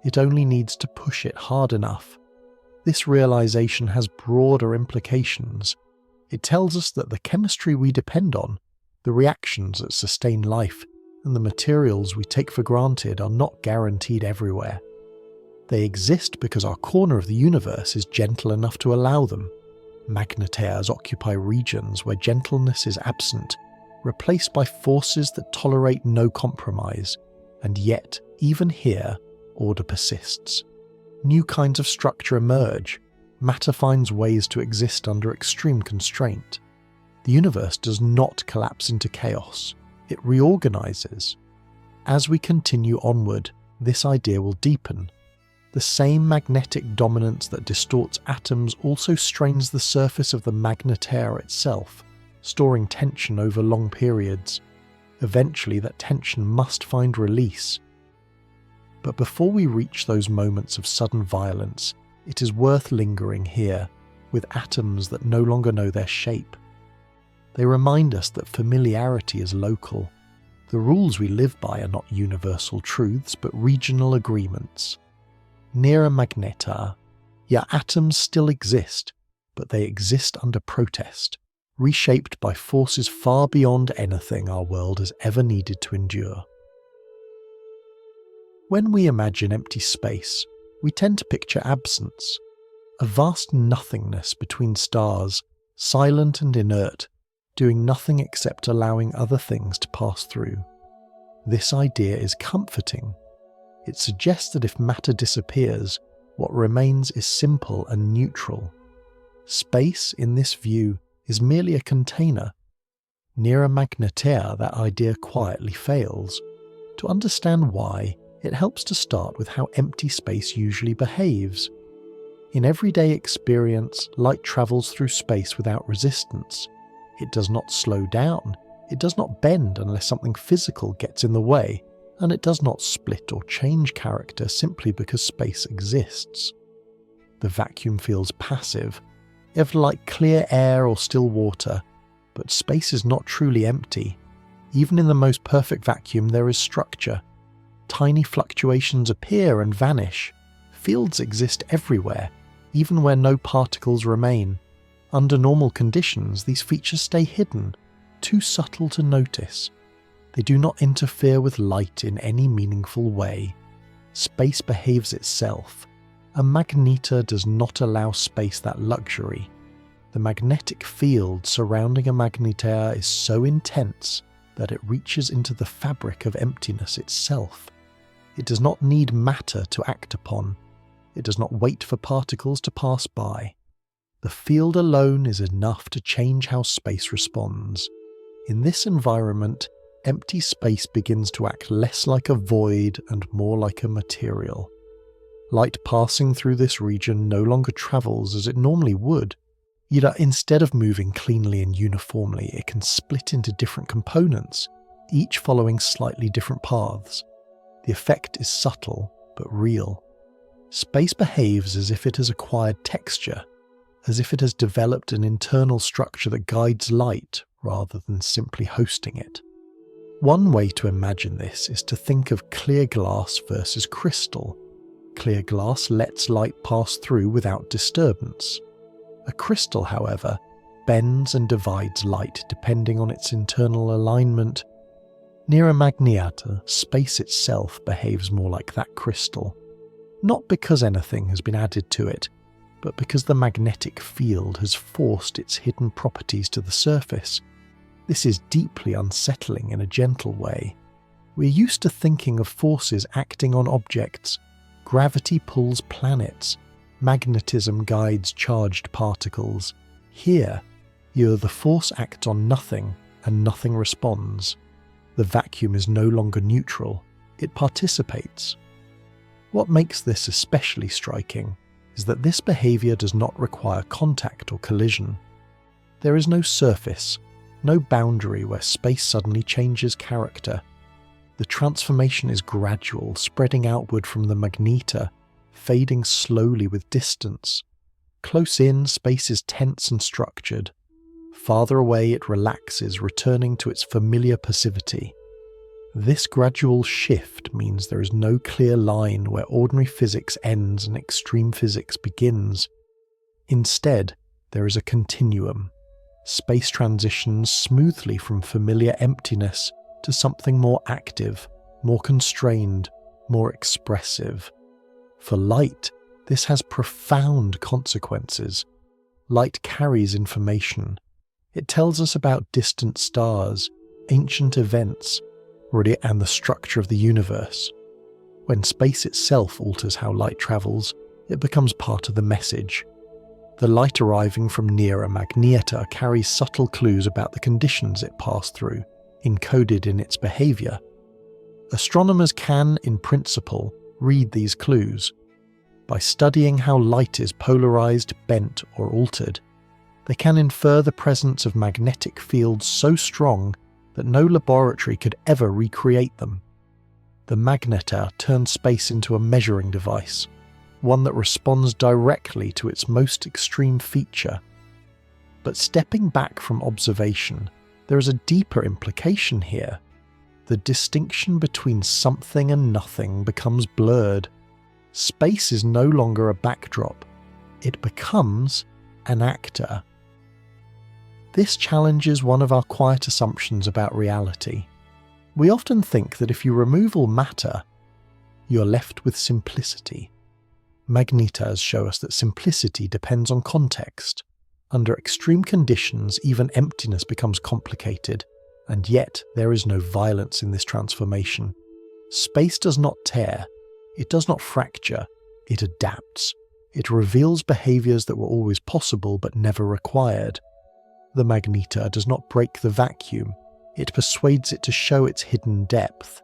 It only needs to push it hard enough. This realization has broader implications. It tells us that the chemistry we depend on, the reactions that sustain life, and the materials we take for granted are not guaranteed everywhere. They exist because our corner of the universe is gentle enough to allow them. Magnetars occupy regions where gentleness is absent, replaced by forces that tolerate no compromise, and yet, even here, order persists. New kinds of structure emerge. Matter finds ways to exist under extreme constraint. The universe does not collapse into chaos. It reorganizes. As we continue onward, this idea will deepen. The same magnetic dominance that distorts atoms also strains the surface of the magnetar itself, storing tension over long periods. Eventually, that tension must find release. But before we reach those moments of sudden violence, it is worth lingering here, with atoms that no longer know their shape. They remind us that familiarity is local. The rules we live by are not universal truths, but regional agreements. Near a magnetar, atoms still exist, but they exist under protest, reshaped by forces far beyond anything our world has ever needed to endure. When we imagine empty space, we tend to picture absence, a vast nothingness between stars, silent and inert, doing nothing except allowing other things to pass through. This idea is comforting. It suggests that if matter disappears, what remains is simple and neutral. Space, in this view, is merely a container. Near a magnetar, that idea quietly fails. To understand why, it helps to start with how empty space usually behaves. In everyday experience, light travels through space without resistance. It does not slow down, it does not bend unless something physical gets in the way, and it does not split or change character simply because space exists. The vacuum feels passive, ever like clear air or still water, but space is not truly empty. Even in the most perfect vacuum, there is structure. Tiny fluctuations appear and vanish. Fields exist everywhere, even where no particles remain. Under normal conditions, these features stay hidden, too subtle to notice. They do not interfere with light in any meaningful way. Space behaves itself. A magnetar does not allow space that luxury. The magnetic field surrounding a magnetar is so intense that it reaches into the fabric of emptiness itself. It does not need matter to act upon. It does not wait for particles to pass by. The field alone is enough to change how space responds. In this environment, empty space begins to act less like a void and more like a material. Light passing through this region no longer travels as it normally would. Yet instead of moving cleanly and uniformly, it can split into different components, each following slightly different paths. The effect is subtle, but real. Space behaves as if it has acquired texture, as if it has developed an internal structure that guides light rather than simply hosting it. One way to imagine this is to think of clear glass versus crystal. Clear glass lets light pass through without disturbance. A crystal, however, bends and divides light depending on its internal alignment. Near a magnetar, space itself behaves more like that crystal. Not because anything has been added to it, but because the magnetic field has forced its hidden properties to the surface. This is deeply unsettling in a gentle way. We're used to thinking of forces acting on objects. Gravity pulls planets. Magnetism guides charged particles. Here, the force acts on nothing, and nothing responds. The vacuum is no longer neutral. It participates. What makes this especially striking is that this behavior does not require contact or collision. There is no surface, no boundary where space suddenly changes character. The transformation is gradual, spreading outward from the magnetar, fading slowly with distance. Close in, space is tense and structured. Farther away, it relaxes, returning to its familiar passivity. This gradual shift means there is no clear line where ordinary physics ends and extreme physics begins. Instead, there is a continuum. Space transitions smoothly from familiar emptiness to something more active, more constrained, more expressive. For light, this has profound consequences. Light carries information. It tells us about distant stars, ancient events, and the structure of the universe. When space itself alters how light travels, it becomes part of the message. The light arriving from near a magnetar carries subtle clues about the conditions it passed through, encoded in its behavior. Astronomers can, in principle, read these clues. By studying how light is polarized, bent, or altered, they can infer the presence of magnetic fields so strong that no laboratory could ever recreate them. The magnetar turns space into a measuring device, one that responds directly to its most extreme feature. But stepping back from observation, there is a deeper implication here. The distinction between something and nothing becomes blurred. Space is no longer a backdrop. It becomes an actor. This challenges one of our quiet assumptions about reality. We often think that if you remove all matter, you're left with simplicity. Magnetars show us that simplicity depends on context. Under extreme conditions, even emptiness becomes complicated, and yet there is no violence in this transformation. Space does not tear, it does not fracture, it adapts. It reveals behaviors that were always possible but never required. The magnetar does not break the vacuum, it persuades it to show its hidden depth.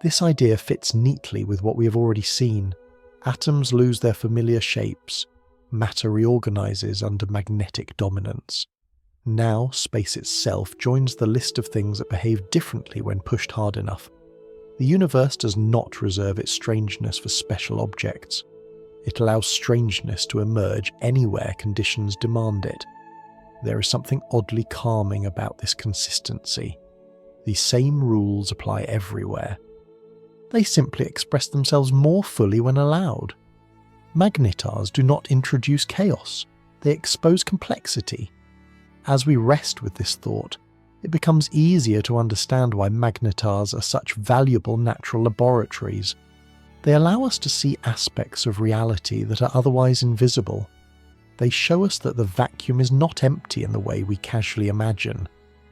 This idea fits neatly with what we have already seen. Atoms lose their familiar shapes. Matter reorganizes under magnetic dominance. Now, space itself joins the list of things that behave differently when pushed hard enough. The universe does not reserve its strangeness for special objects. It allows strangeness to emerge anywhere conditions demand it. There is something oddly calming about this consistency. The same rules apply everywhere. They simply express themselves more fully when allowed. Magnetars do not introduce chaos, they expose complexity. As we rest with this thought, it becomes easier to understand why magnetars are such valuable natural laboratories. They allow us to see aspects of reality that are otherwise invisible. They show us that the vacuum is not empty in the way we casually imagine,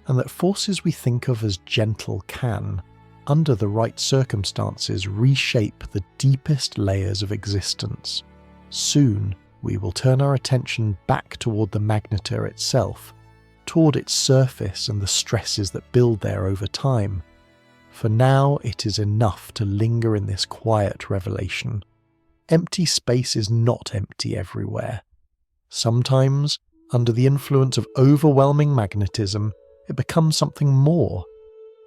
and that forces we think of as gentle can, under the right circumstances, reshape the deepest layers of existence. Soon, we will turn our attention back toward the magnetar itself, toward its surface and the stresses that build there over time. For now, it is enough to linger in this quiet revelation. Empty space is not empty everywhere. Sometimes, under the influence of overwhelming magnetism, it becomes something more.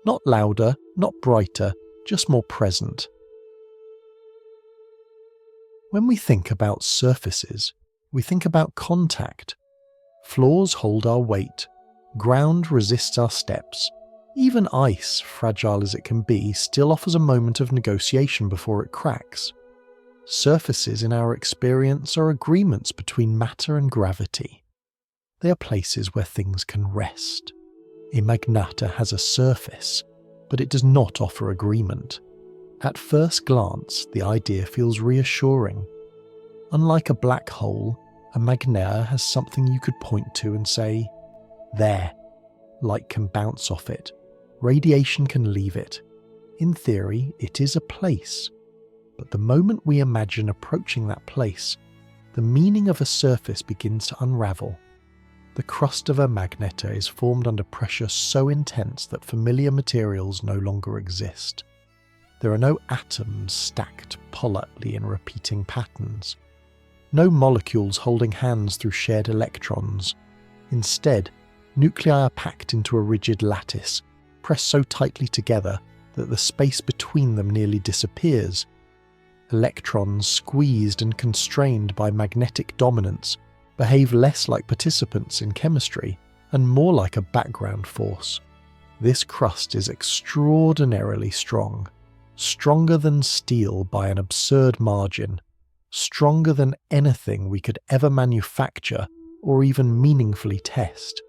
Not louder, not brighter, just more present. When we think about surfaces, we think about contact. Floors hold our weight. Ground resists our steps. Even ice, fragile as it can be, still offers a moment of negotiation before it cracks. Surfaces in our experience are agreements between matter and gravity. They are places where things can rest. A magnetar has a surface, but it does not offer agreement. At first glance, the idea feels reassuring. Unlike a black hole, a magnetar has something you could point to and say, "There." Light can bounce off it. Radiation can leave it. In theory, it is a place. But the moment we imagine approaching that place, the meaning of a surface begins to unravel. The crust of a magnetar is formed under pressure so intense that familiar materials no longer exist. There are no atoms stacked politely in repeating patterns. No molecules holding hands through shared electrons. Instead, nuclei are packed into a rigid lattice, pressed so tightly together that the space between them nearly disappears. Electrons, squeezed and constrained by magnetic dominance, behave less like participants in chemistry and more like a background force. This crust is extraordinarily strong, stronger than steel by an absurd margin, stronger than anything we could ever manufacture or even meaningfully test.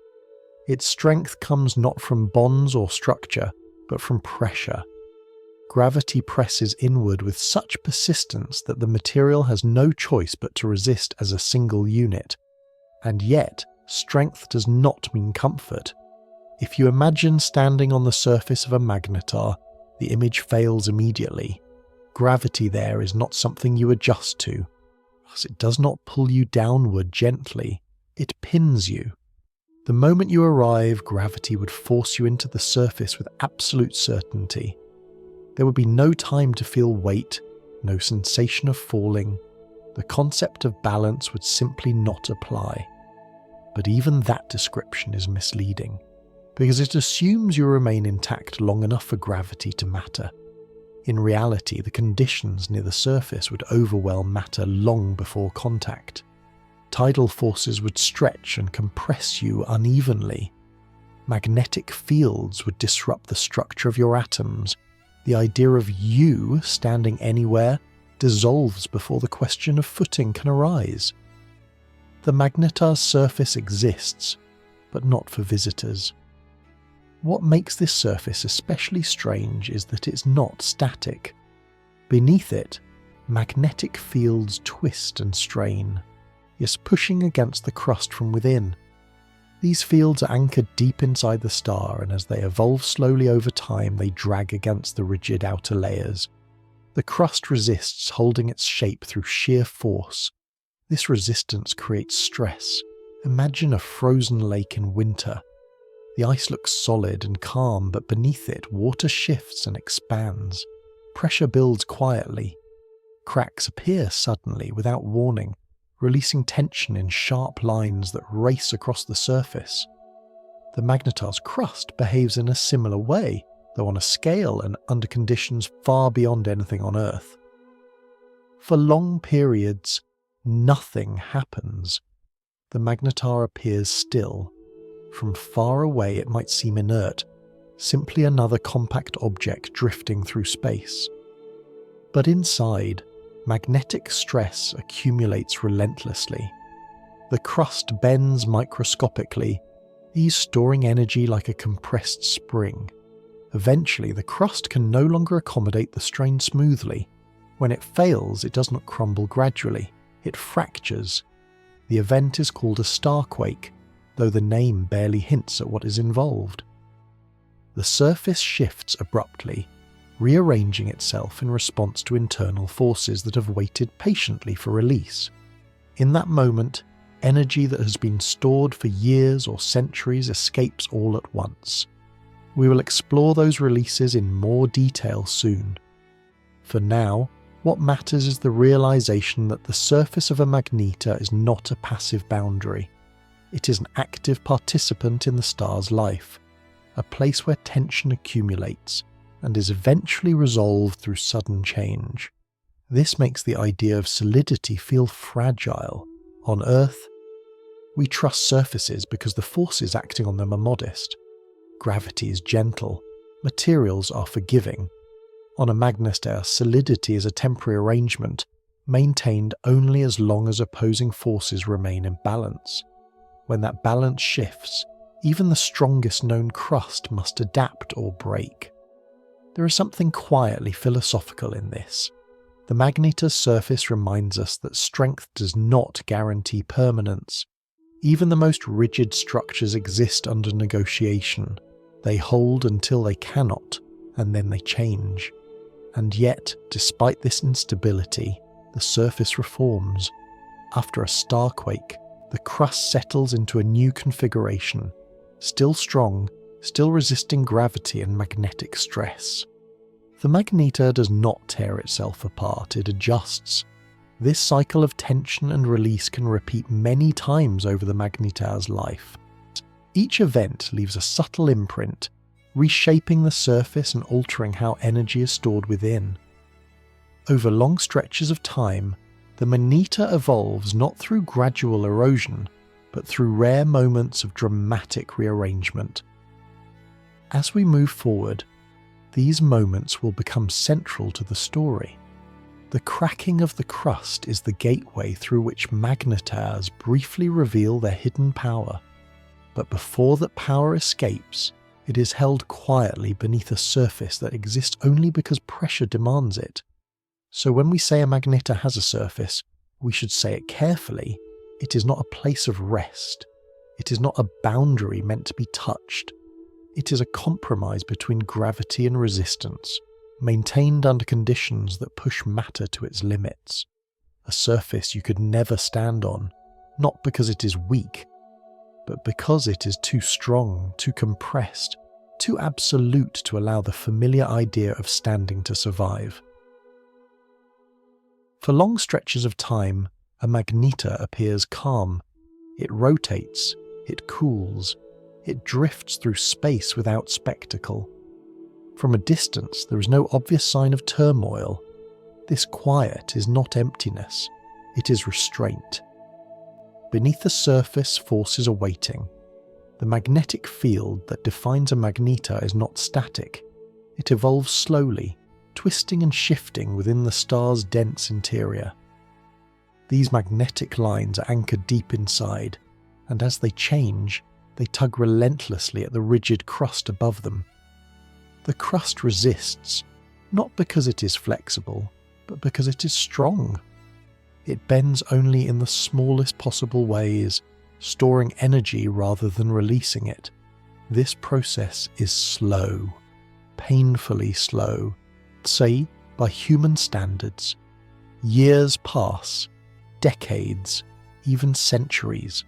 Its strength comes not from bonds or structure, but from pressure. Gravity presses inward with such persistence that the material has no choice but to resist as a single unit. And yet, strength does not mean comfort. If you imagine standing on the surface of a magnetar, the image fails immediately. Gravity there is not something you adjust to. Thus, it does not pull you downward gently, it pins you. The moment you arrive, gravity would force you into the surface with absolute certainty. There would be no time to feel weight, no sensation of falling. The concept of balance would simply not apply. But even that description is misleading, because it assumes you remain intact long enough for gravity to matter. In reality, the conditions near the surface would overwhelm matter long before contact. Tidal forces would stretch and compress you unevenly. Magnetic fields would disrupt the structure of your atoms. The idea of you standing anywhere dissolves before the question of footing can arise. The magnetar's surface exists, but not for visitors. What makes this surface especially strange is that it's not static. Beneath it, magnetic fields twist and strain, yes, pushing against the crust from within. These fields are anchored deep inside the star, and as they evolve slowly over time, they drag against the rigid outer layers. The crust resists, holding its shape through sheer force. This resistance creates stress. Imagine a frozen lake in winter. The ice looks solid and calm, but beneath it, water shifts and expands. Pressure builds quietly. Cracks appear suddenly, without warning, releasing tension in sharp lines that race across the surface. The magnetar's crust behaves in a similar way, though on a scale and under conditions far beyond anything on Earth. For long periods, nothing happens. The magnetar appears still. From far away it might seem inert, simply another compact object drifting through space. But inside, magnetic stress accumulates relentlessly. The crust bends microscopically, these storing energy like a compressed spring. Eventually, the crust can no longer accommodate the strain smoothly. When it fails, it does not crumble gradually, it fractures. The event is called a starquake, though the name barely hints at what is involved. The surface shifts abruptly, rearranging itself in response to internal forces that have waited patiently for release. In that moment, energy that has been stored for years or centuries escapes all at once. We will explore those releases in more detail soon. For now, what matters is the realization that the surface of a magnetar is not a passive boundary. It is an active participant in the star's life, a place where tension accumulates and is eventually resolved through sudden change. This makes the idea of solidity feel fragile. On Earth, we trust surfaces because the forces acting on them are modest. Gravity is gentle, materials are forgiving. On a magnetar, solidity is a temporary arrangement, maintained only as long as opposing forces remain in balance. When that balance shifts, even the strongest known crust must adapt or break. There is something quietly philosophical in this. The magnetar's surface reminds us that strength does not guarantee permanence. Even the most rigid structures exist under negotiation. They hold until they cannot, and then they change. And yet, despite this instability, the surface reforms. After a starquake, the crust settles into a new configuration, still strong, still resisting gravity and magnetic stress. The magnetar does not tear itself apart, it adjusts. This cycle of tension and release can repeat many times over the magnetar's life. Each event leaves a subtle imprint, reshaping the surface and altering how energy is stored within. Over long stretches of time, the magnetar evolves not through gradual erosion, but through rare moments of dramatic rearrangement. As we move forward, these moments will become central to the story. The cracking of the crust is the gateway through which magnetars briefly reveal their hidden power. But before that power escapes, it is held quietly beneath a surface that exists only because pressure demands it. So when we say a magnetar has a surface, we should say it carefully. It is not a place of rest. It is not a boundary meant to be touched. It is a compromise between gravity and resistance, maintained under conditions that push matter to its limits. A surface you could never stand on, not because it is weak, but because it is too strong, too compressed, too absolute to allow the familiar idea of standing to survive. For long stretches of time, a magnetar appears calm. It rotates, it cools, it drifts through space without spectacle. From a distance, there is no obvious sign of turmoil. This quiet is not emptiness, it is restraint. Beneath the surface, forces are waiting. The magnetic field that defines a magnetar is not static. It evolves slowly, twisting and shifting within the star's dense interior. These magnetic lines are anchored deep inside, and as they change, they tug relentlessly at the rigid crust above them. The crust resists, not because it is flexible, but because it is strong. It bends only in the smallest possible ways, storing energy rather than releasing it. This process is slow, painfully slow, say by human standards. Years pass, decades, even centuries.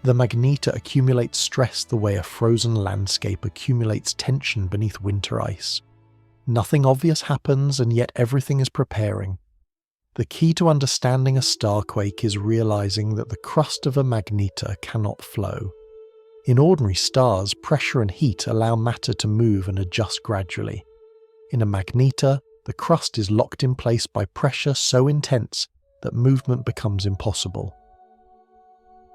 The magnetar accumulates stress the way a frozen landscape accumulates tension beneath winter ice. Nothing obvious happens, and yet everything is preparing. The key to understanding a starquake is realizing that the crust of a magnetar cannot flow. In ordinary stars, pressure and heat allow matter to move and adjust gradually. In a magnetar, the crust is locked in place by pressure so intense that movement becomes impossible.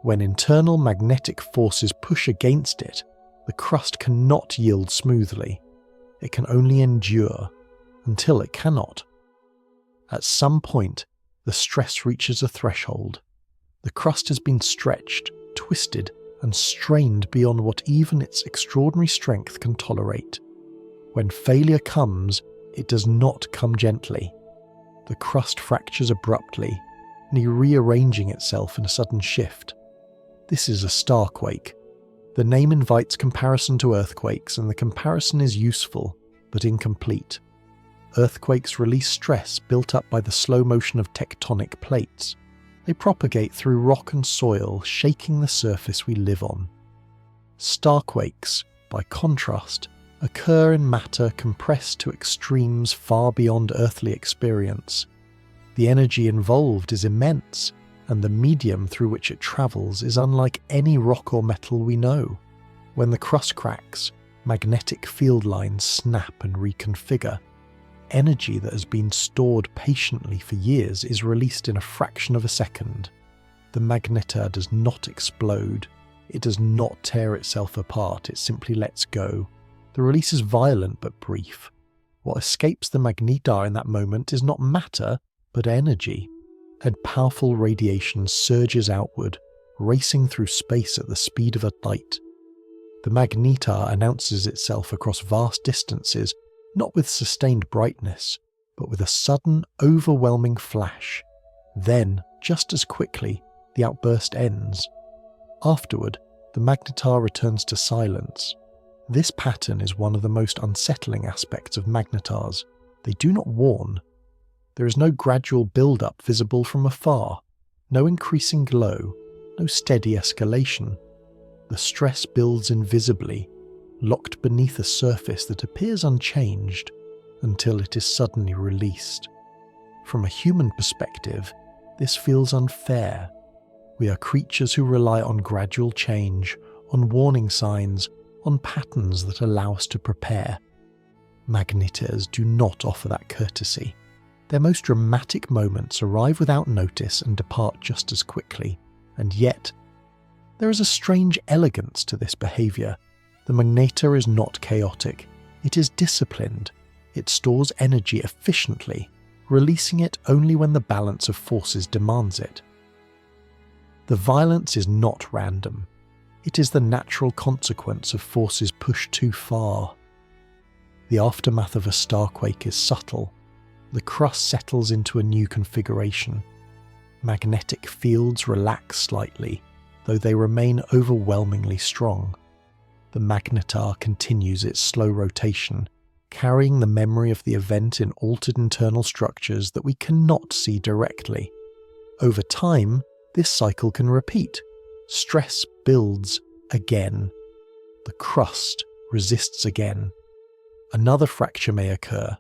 When internal magnetic forces push against it, The crust cannot yield smoothly. It can only endure until it cannot. At some point, the stress reaches a threshold. The crust has been stretched, twisted, and strained beyond what even its extraordinary strength can tolerate. When failure comes, it does not come gently. The crust fractures abruptly, rearranging itself in a sudden shift. This is a starquake. The name invites comparison to earthquakes, and the comparison is useful, but incomplete. Earthquakes release stress built up by the slow motion of tectonic plates. They propagate through rock and soil, shaking the surface we live on. Starquakes, by contrast, occur in matter compressed to extremes far beyond earthly experience. The energy involved is immense, and the medium through which it travels is unlike any rock or metal we know. When the crust cracks, magnetic field lines snap and reconfigure. Energy that has been stored patiently for years is released in a fraction of a second. The magnetar does not explode. It does not tear itself apart, it simply lets go. The release is violent but brief. What escapes the magnetar in that moment is not matter, but energy. And powerful radiation surges outward, racing through space at the speed of a light. The magnetar announces itself across vast distances, not with sustained brightness, but with a sudden, overwhelming flash. Then, just as quickly, the outburst ends. Afterward, the magnetar returns to silence. This pattern is one of the most unsettling aspects of magnetars. They do not warn. There is no gradual build-up visible from afar, no increasing glow, no steady escalation. The stress builds invisibly, locked beneath a surface that appears unchanged, until it is suddenly released. From a human perspective, this feels unfair. We are creatures who rely on gradual change, on warning signs, on patterns that allow us to prepare. Magnetars do not offer that courtesy. Their most dramatic moments arrive without notice and depart just as quickly, and yet, there is a strange elegance to this behaviour. The magnetar is not chaotic, it is disciplined. It stores energy efficiently, releasing it only when the balance of forces demands it. The violence is not random. It is the natural consequence of forces pushed too far. The aftermath of a starquake is subtle. The crust settles into a new configuration. Magnetic fields relax slightly, though they remain overwhelmingly strong. The magnetar continues its slow rotation, carrying the memory of the event in altered internal structures that we cannot see directly. Over time, this cycle can repeat. Stress builds again. The crust resists again. Another fracture may occur.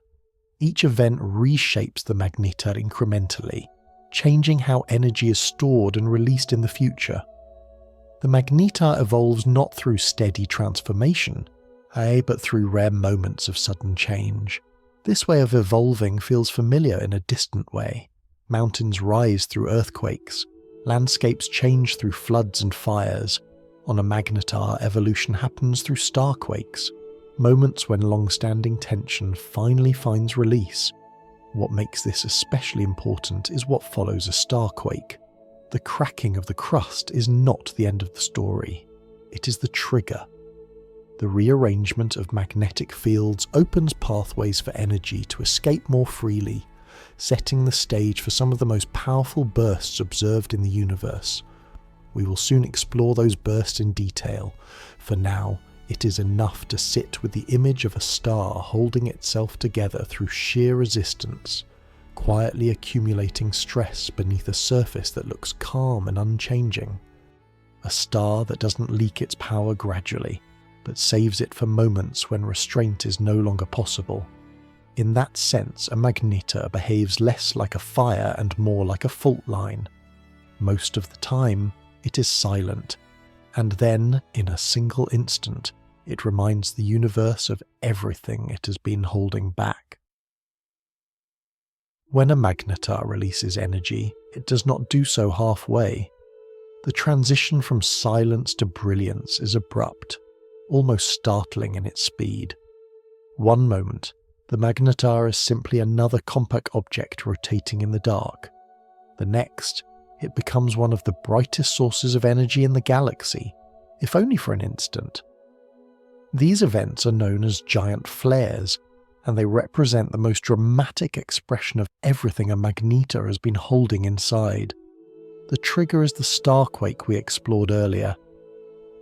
Each event reshapes the magnetar incrementally, changing how energy is stored and released in the future. The magnetar evolves not through steady transformation, but through rare moments of sudden change. This way of evolving feels familiar in a distant way. Mountains rise through earthquakes. Landscapes change through floods and fires. On a magnetar, evolution happens through starquakes, moments when long-standing tension finally finds release. What makes this especially important is what follows a starquake. The cracking of the crust is not the end of the story. It is the trigger. The rearrangement of magnetic fields opens pathways for energy to escape more freely, setting the stage for some of the most powerful bursts observed in the universe. We will soon explore those bursts in detail. For now, it is enough to sit with the image of a star holding itself together through sheer resistance, quietly accumulating stress beneath a surface that looks calm and unchanging. A star that doesn't leak its power gradually, but saves it for moments when restraint is no longer possible. In that sense, a magnetar behaves less like a fire and more like a fault line. Most of the time, it is silent, and then, in a single instant, it reminds the universe of everything it has been holding back. When a magnetar releases energy, it does not do so halfway. The transition from silence to brilliance is abrupt. almost startling in its speed. One moment, the Magnetar is simply another compact object rotating in the dark. The next, it becomes one of the brightest sources of energy in the galaxy, if only for an instant. These events are known as giant flares, and they represent the most dramatic expression of everything a magnetar has been holding inside. The trigger is the starquake we explored earlier.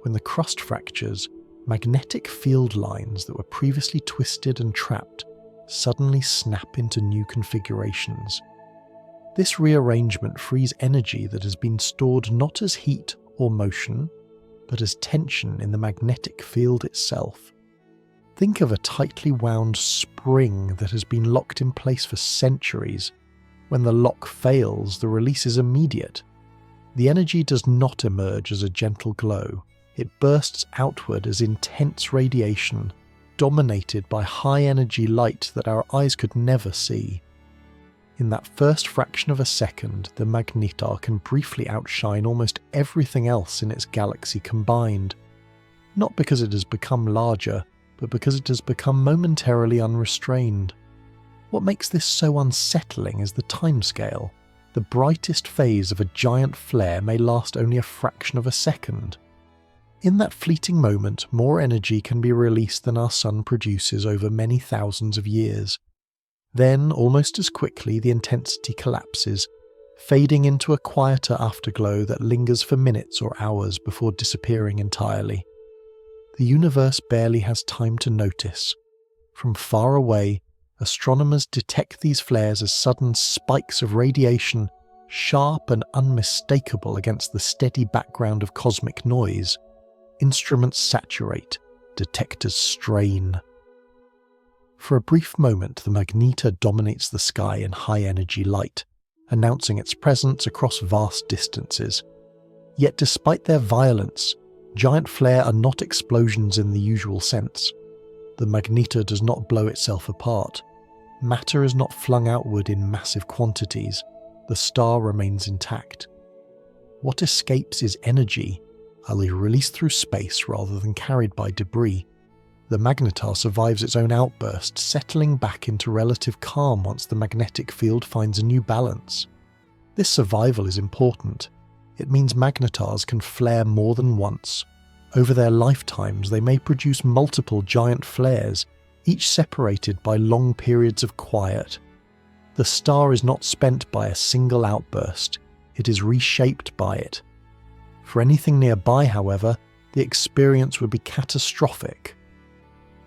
When the crust fractures, magnetic field lines that were previously twisted and trapped suddenly snap into new configurations. This rearrangement frees energy that has been stored not as heat or motion, but as tension in the magnetic field itself. Think of a tightly wound spring that has been locked in place for centuries. When the lock fails, the release is immediate. The energy does not emerge as a gentle glow. It bursts outward as intense radiation, dominated by high-energy light that our eyes could never see. In that first fraction of a second, the magnetar can briefly outshine almost everything else in its galaxy combined. Not because it has become larger, but because it has become momentarily unrestrained. What makes this so unsettling is the timescale. The brightest phase of a giant flare may last only a fraction of a second. In that fleeting moment, more energy can be released than our sun produces over many thousands of years. Then, almost as quickly, the intensity collapses, fading into a quieter afterglow that lingers for minutes or hours before disappearing entirely. The universe barely has time to notice. From far away, astronomers detect these flares as sudden spikes of radiation, sharp and unmistakable against the steady background of cosmic noise. Instruments saturate, detectors strain. For a brief moment, the magnetar dominates the sky in high-energy light, announcing its presence across vast distances. Yet despite their violence, giant flare are not explosions in the usual sense. The magnetar does not blow itself apart. Matter is not flung outward in massive quantities. The star remains intact. What escapes is energy, either released through space rather than carried by debris. The magnetar survives its own outburst, settling back into relative calm once the magnetic field finds a new balance. This survival is important. It means magnetars can flare more than once. Over their lifetimes, they may produce multiple giant flares, each separated by long periods of quiet. The star is not spent by a single outburst, it is reshaped by it. For anything nearby, however, the experience would be catastrophic.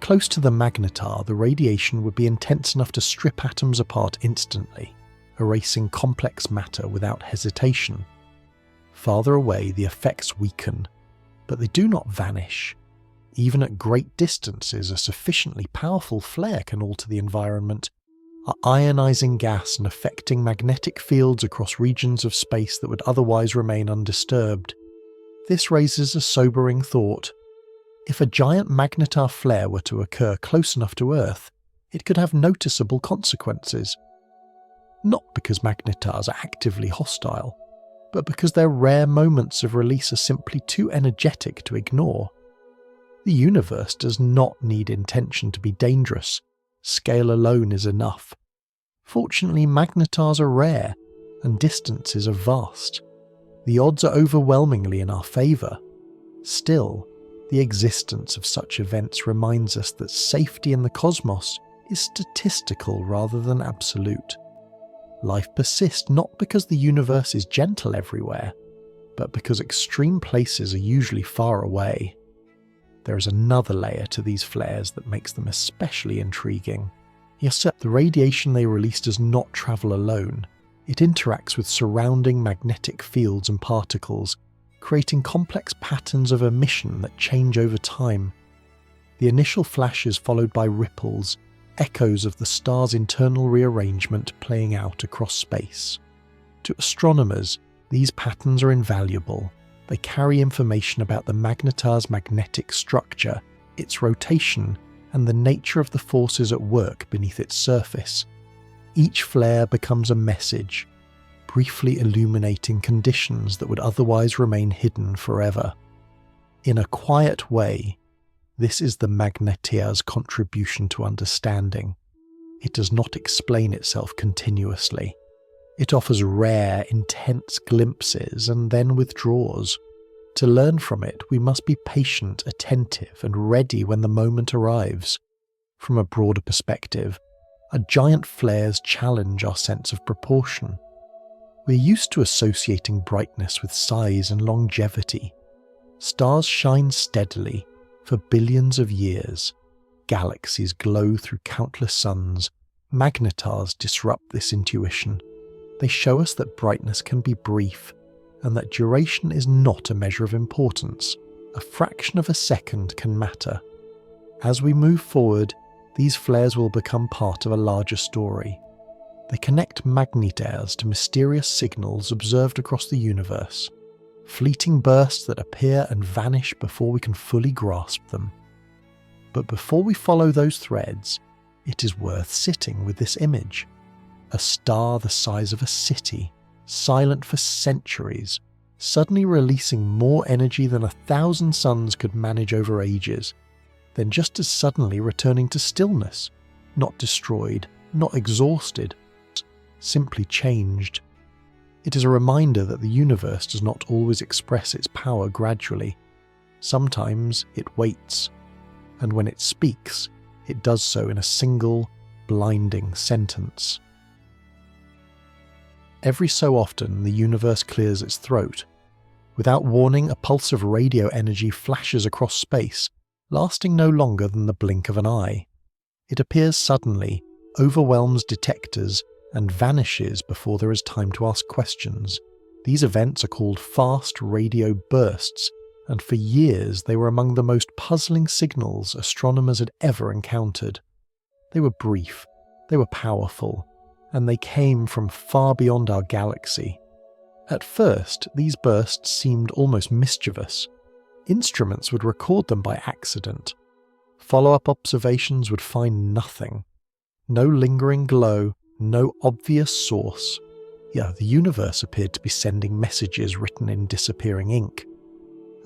Close to the magnetar, the radiation would be intense enough to strip atoms apart instantly, erasing complex matter without hesitation. Farther away, the effects weaken, but they do not vanish. Even at great distances, a sufficiently powerful flare can alter the environment, ionizing gas and affecting magnetic fields across regions of space that would otherwise remain undisturbed. This raises a sobering thought. If a giant magnetar flare were to occur close enough to Earth, it could have noticeable consequences. Not because magnetars are actively hostile, but because their rare moments of release are simply too energetic to ignore. The universe does not need intention to be dangerous. Scale alone is enough. Fortunately, magnetars are rare, and distances are vast. The odds are overwhelmingly in our favour. Still, the existence of such events reminds us that safety in the cosmos is statistical rather than absolute. Life persists not because the universe is gentle everywhere, but because extreme places are usually far away. There is another layer to these flares that makes them especially intriguing. Yes, sir, the radiation they release does not travel alone. It interacts with surrounding magnetic fields and particles, creating complex patterns of emission that change over time. The initial flash is followed by ripples, echoes of the star's internal rearrangement playing out across space. To astronomers, these patterns are invaluable. They carry information about the magnetar's magnetic structure, its rotation, and the nature of the forces at work beneath its surface. Each flare becomes a message, briefly illuminating conditions that would otherwise remain hidden forever. In a quiet way, This is the Magnetars' contribution to understanding. It does not explain itself continuously. It offers rare, intense glimpses and then withdraws. To learn from it, we must be patient, attentive, and ready when the moment arrives. From a broader perspective, our giant flares challenge our sense of proportion. We're used to associating brightness with size and longevity. Stars shine steadily for billions of years. Galaxies glow through countless suns. Magnetars disrupt this intuition. They show us that brightness can be brief, and that duration is not a measure of importance. A fraction of a second can matter. As we move forward, these flares will become part of a larger story. They connect magnetars to mysterious signals observed across the universe, fleeting bursts that appear and vanish before we can fully grasp them. But before we follow those threads, it is worth sitting with this image. A star the size of a city, silent for centuries, suddenly releasing more energy than 1,000 suns could manage over ages, then just as suddenly returning to stillness, not destroyed, not exhausted, simply changed. It is a reminder that the universe does not always express its power gradually. Sometimes it waits, and when it speaks, it does so in a single, blinding sentence. Every so often, the universe clears its throat. Without warning, a pulse of radio energy flashes across space, lasting no longer than the blink of an eye. It appears suddenly, overwhelms detectors, and vanishes before there is time to ask questions. These events are called fast radio bursts, and for years they were among the most puzzling signals astronomers had ever encountered. They were brief, they were powerful, and they came from far beyond our galaxy. At first, these bursts seemed almost mischievous. Instruments would record them by accident. Follow-up observations would find nothing. No lingering glow, no obvious source. Yeah, the universe appeared to be sending messages written in disappearing ink.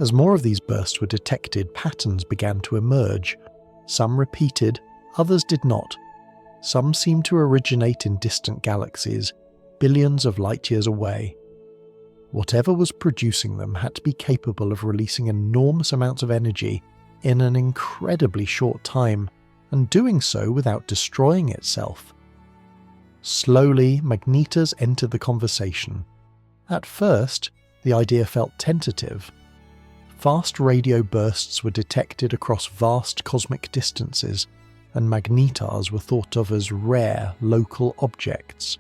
As more of these bursts were detected, patterns began to emerge. Some repeated, others did not. Some seemed to originate in distant galaxies, billions of light years away. Whatever was producing them had to be capable of releasing enormous amounts of energy in an incredibly short time, and doing so without destroying itself. Slowly, Magnetars entered the conversation. At first, the idea felt tentative. Fast radio bursts were detected across vast cosmic distances, and magnetars were thought of as rare, local objects.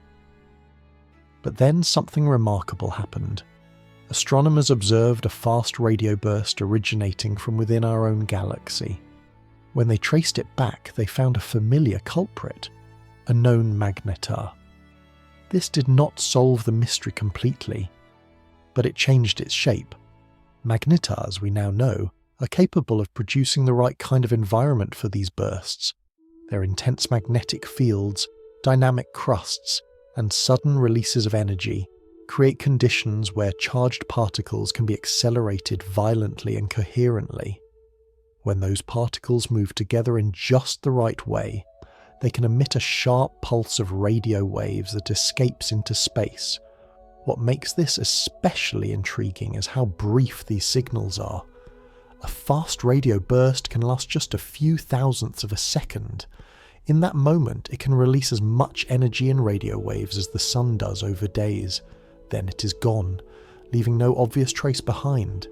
But then something remarkable happened. Astronomers observed a fast radio burst originating from within our own galaxy. When they traced it back, they found a familiar culprit, a known magnetar. This did not solve the mystery completely, but it changed its shape. Magnetars, we now know, are capable of producing the right kind of environment for these bursts. Their intense magnetic fields, dynamic crusts, and sudden releases of energy create conditions where charged particles can be accelerated violently and coherently. When those particles move together in just the right way, they can emit a sharp pulse of radio waves that escapes into space. What makes this especially intriguing is how brief these signals are. A fast radio burst can last just a few thousandths of a second. In that moment, it can release as much energy in radio waves as the sun does over days. Then it is gone, leaving no obvious trace behind.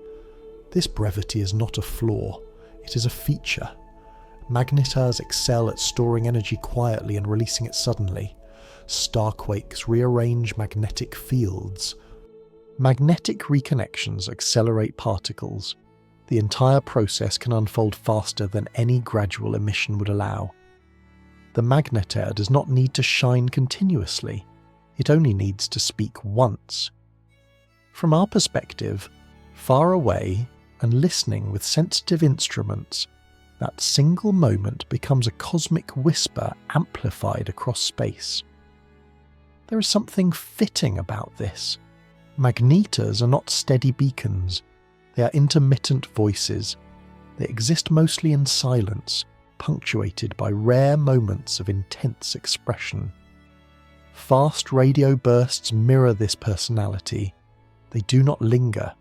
This brevity is not a flaw, it is a feature. Magnetars excel at storing energy quietly and releasing it suddenly. Starquakes rearrange magnetic fields. Magnetic reconnections accelerate particles. The entire process can unfold faster than any gradual emission would allow. The magnetar does not need to shine continuously. It only needs to speak once. From our perspective, far away and listening with sensitive instruments, that single moment becomes a cosmic whisper amplified across space. There is something fitting about this. Magnetars are not steady beacons. They are intermittent voices. They exist mostly in silence, punctuated by rare moments of intense expression. Fast radio bursts mirror this personality. They do not linger.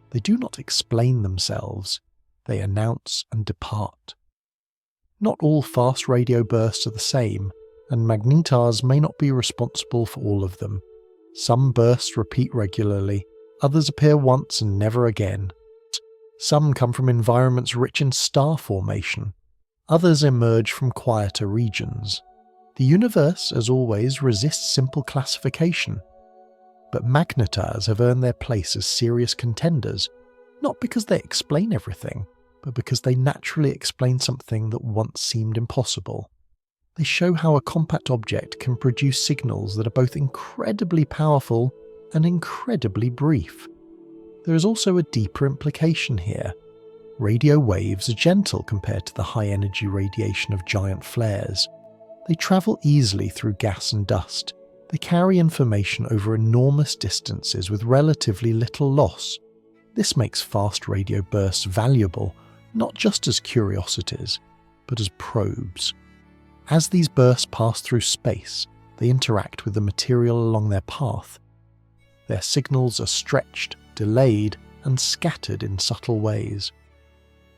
They do not explain themselves. They announce and depart. Not all fast radio bursts are the same, and magnetars may not be responsible for all of them. Some bursts repeat regularly, others appear once and never again. Some come from environments rich in star formation. Others emerge from quieter regions. The universe, as always, resists simple classification. But magnetars have earned their place as serious contenders, not because they explain everything, but because they naturally explain something that once seemed impossible. They show how a compact object can produce signals that are both incredibly powerful and incredibly brief. There is also a deeper implication here. Radio waves are gentle compared to the high-energy radiation of giant flares. They travel easily through gas and dust. They carry information over enormous distances with relatively little loss. This makes fast radio bursts valuable, not just as curiosities, but as probes. As these bursts pass through space, they interact with the material along their path. Their signals are stretched, delayed, and scattered in subtle ways.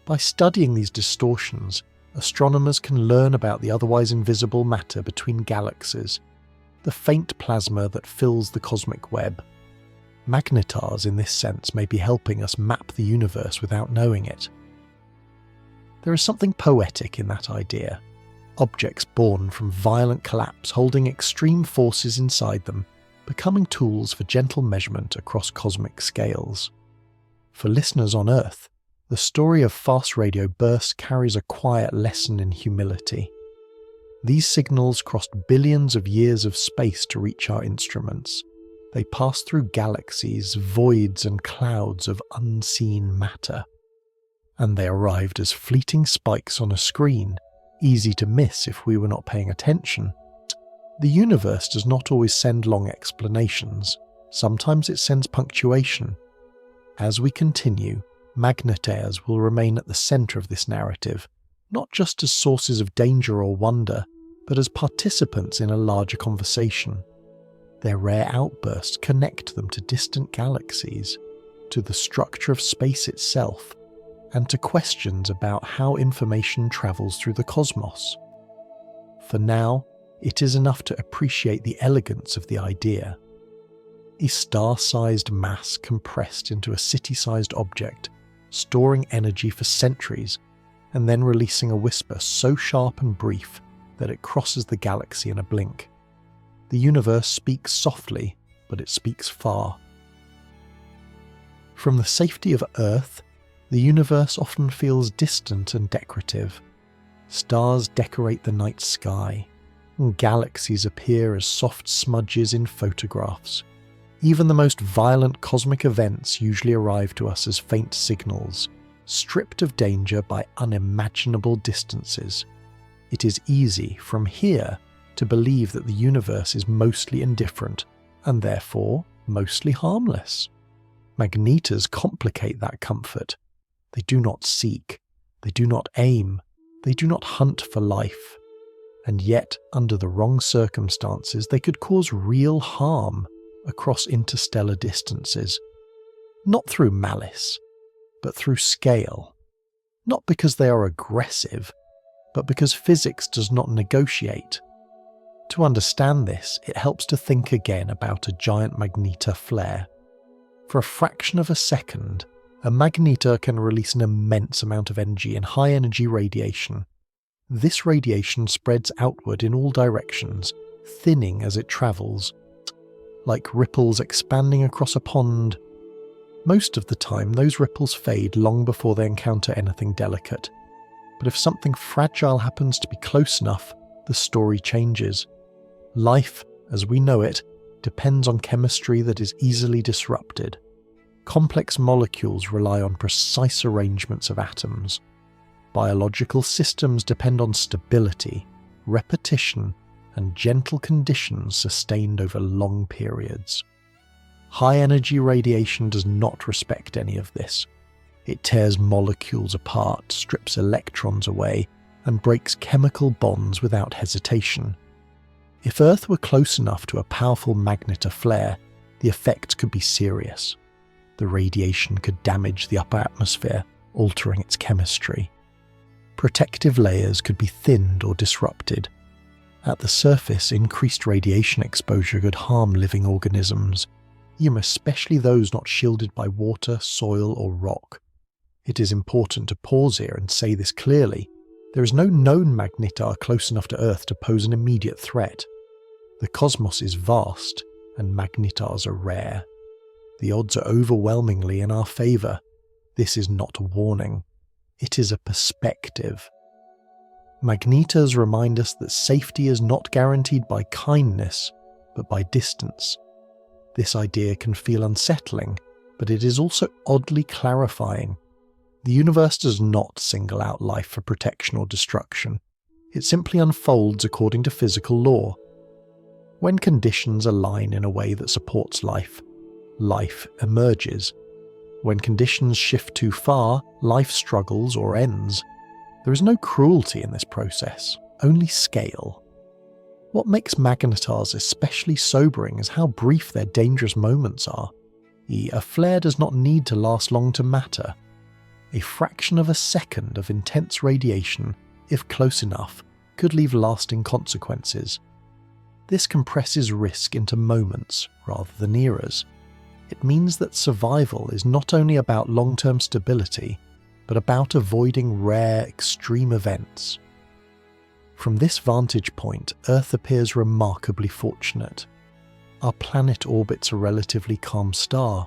By studying these distortions, astronomers can learn about the otherwise invisible matter between galaxies, the faint plasma that fills the cosmic web. Magnetars, in this sense, may be helping us map the universe without knowing it. There is something poetic in that idea. Objects born from violent collapse holding extreme forces inside them, becoming tools for gentle measurement across cosmic scales. For listeners on Earth, the story of fast radio bursts carries a quiet lesson in humility. These signals crossed billions of years of space to reach our instruments. They passed through galaxies, voids, and clouds of unseen matter. And they arrived as fleeting spikes on a screen, easy to miss if we were not paying attention. The universe does not always send long explanations. Sometimes it sends punctuation. As we continue, magnetars will remain at the centre of this narrative, not just as sources of danger or wonder, but as participants in a larger conversation. Their rare outbursts connect them to distant galaxies, to the structure of space itself, and to questions about how information travels through the cosmos. For now, it is enough to appreciate the elegance of the idea. A star-sized mass compressed into a city-sized object, storing energy for centuries, and then releasing a whisper so sharp and brief that it crosses the galaxy in a blink. The universe speaks softly, but it speaks far. From the safety of Earth, the universe often feels distant and decorative. Stars decorate the night sky, and galaxies appear as soft smudges in photographs. Even the most violent cosmic events usually arrive to us as faint signals, stripped of danger by unimaginable distances. It is easy, from here, to believe that the universe is mostly indifferent, and therefore mostly harmless. Magnetars complicate that comfort. They do not seek, they do not aim, they do not hunt for life. And yet, under the wrong circumstances, they could cause real harm across interstellar distances. Not through malice, but through scale. Not because they are aggressive, but because physics does not negotiate. To understand this, it helps to think again about a giant magnetar flare. For a fraction of a second, a magnetar can release an immense amount of energy in high-energy radiation. This radiation spreads outward in all directions, thinning as it travels, like ripples expanding across a pond. Most of the time, those ripples fade long before they encounter anything delicate. But if something fragile happens to be close enough, the story changes. Life, as we know it, depends on chemistry that is easily disrupted. Complex molecules rely on precise arrangements of atoms. Biological systems depend on stability, repetition, and gentle conditions sustained over long periods. High-energy radiation does not respect any of this. It tears molecules apart, strips electrons away, and breaks chemical bonds without hesitation. If Earth were close enough to a powerful magnetar flare, the effects could be serious. The radiation could damage the upper atmosphere, altering its chemistry. Protective layers could be thinned or disrupted. At the surface, increased radiation exposure could harm living organisms, especially those not shielded by water, soil, or rock. It is important to pause here and say this clearly. There is no known magnetar close enough to Earth to pose an immediate threat. The cosmos is vast, and magnetars are rare. The odds are overwhelmingly in our favour. This is not a warning. It is a perspective. Magnetars remind us that safety is not guaranteed by kindness, but by distance. This idea can feel unsettling, but it is also oddly clarifying. The universe does not single out life for protection or destruction. It simply unfolds according to physical law. When conditions align in a way that supports life, life emerges. When conditions shift too far, life struggles or ends. There is no cruelty in this process, only scale. What makes magnetars especially sobering is how brief their dangerous moments are. A flare does not need to last long to matter. A fraction of a second of intense radiation, if close enough, could leave lasting consequences. This compresses risk into moments rather than eras. It means that survival is not only about long-term stability, but about avoiding rare, extreme events. From this vantage point, Earth appears remarkably fortunate. Our planet orbits a relatively calm star.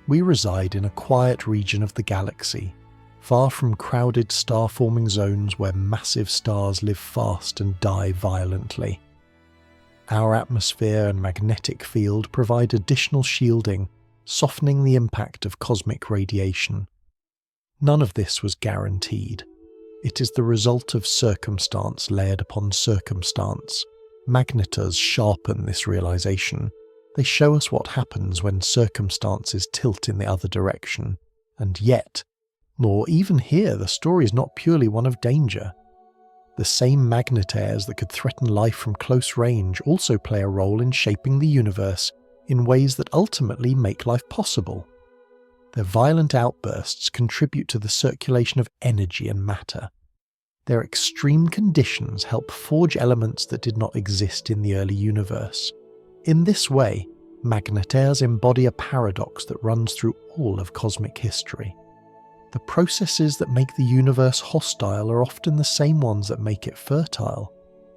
We reside in a quiet region of the galaxy, far from crowded star-forming zones where massive stars live fast and die violently. Our atmosphere and magnetic field provide additional shielding, softening the impact of cosmic radiation. None of this was guaranteed. It is the result of circumstance layered upon circumstance. Magnetars sharpen this realization. They show us what happens when circumstances tilt in the other direction. And yet, or even here, the story is not purely one of danger. The same magnetars that could threaten life from close range also play a role in shaping the universe in ways that ultimately make life possible. Their violent outbursts contribute to the circulation of energy and matter. Their extreme conditions help forge elements that did not exist in the early universe. In this way, magnetars embody a paradox that runs through all of cosmic history. The processes that make the universe hostile are often the same ones that make it fertile.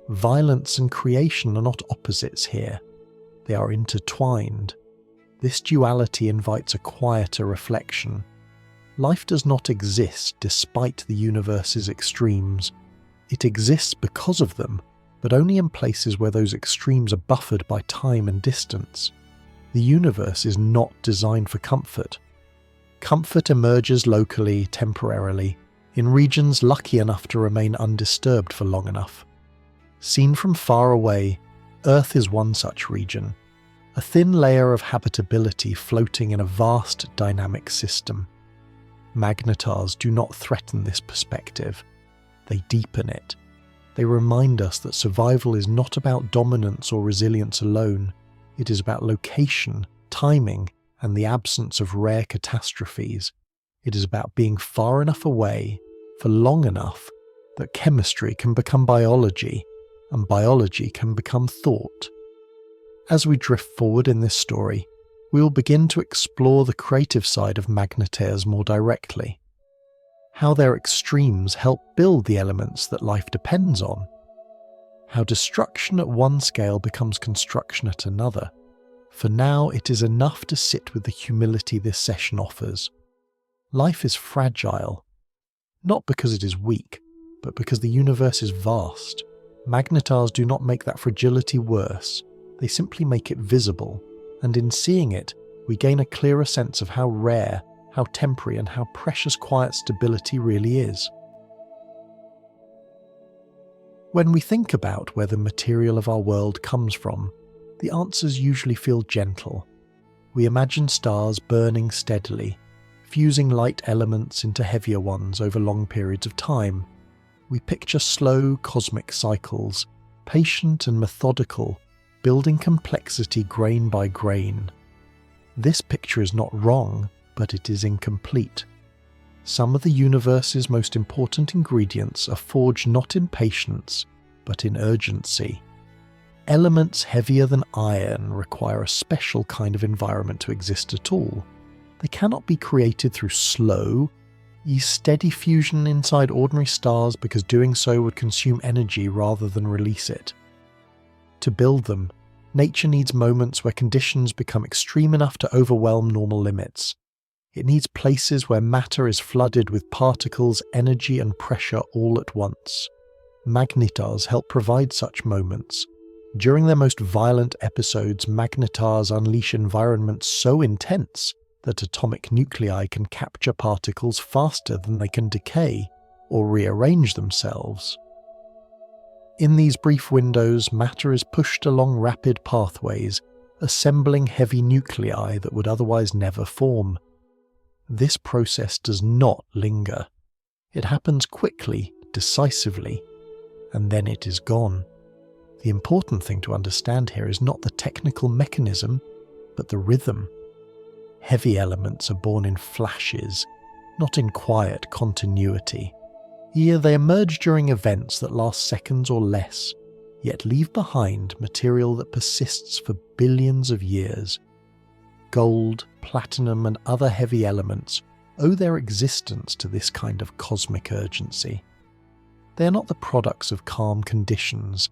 Violence and creation are not opposites here. They are intertwined. This duality invites a quieter reflection. Life does not exist despite the universe's extremes. It exists because of them, but only in places where those extremes are buffered by time and distance. The universe is not designed for comfort. Comfort emerges locally, temporarily, in regions lucky enough to remain undisturbed for long enough. Seen from far away, Earth is one such region, a thin layer of habitability floating in a vast dynamic system. Magnetars do not threaten this perspective. They deepen it. They remind us that survival is not about dominance or resilience alone. It is about location, timing, and the absence of rare catastrophes. It is about being far enough away, for long enough, that chemistry can become biology, and biology can become thought. As we drift forward in this story, we will begin to explore the creative side of magnetars more directly. How their extremes help build the elements that life depends on. How destruction at one scale becomes construction at another. For now, it is enough to sit with the humility this session offers. Life is fragile, not because it is weak, but because the universe is vast. Magnetars do not make that fragility worse, they simply make it visible, and in seeing it, we gain a clearer sense of how rare, how temporary, and how precious quiet stability really is. When we think about where the material of our world comes from, the answers usually feel gentle. We imagine stars burning steadily, fusing light elements into heavier ones over long periods of time. We picture slow cosmic cycles, patient and methodical, building complexity grain by grain. This picture is not wrong, but it is incomplete. Some of the universe's most important ingredients are forged not in patience, but in urgency. Elements heavier than iron require a special kind of environment to exist at all. They cannot be created through slow, steady fusion inside ordinary stars because doing so would consume energy rather than release it. To build them, nature needs moments where conditions become extreme enough to overwhelm normal limits. It needs places where matter is flooded with particles, energy and pressure all at once. Magnetars help provide such moments. During their most violent episodes, magnetars unleash environments so intense that atomic nuclei can capture particles faster than they can decay or rearrange themselves. In these brief windows, matter is pushed along rapid pathways, assembling heavy nuclei that would otherwise never form. This process does not linger. It happens quickly, decisively, and then it is gone. The important thing to understand here is not the technical mechanism, but the rhythm. Heavy elements are born in flashes, not in quiet continuity. Here they emerge during events that last seconds or less, yet leave behind material that persists for billions of years. Gold, platinum, and other heavy elements owe their existence to this kind of cosmic urgency. They are not the products of calm conditions.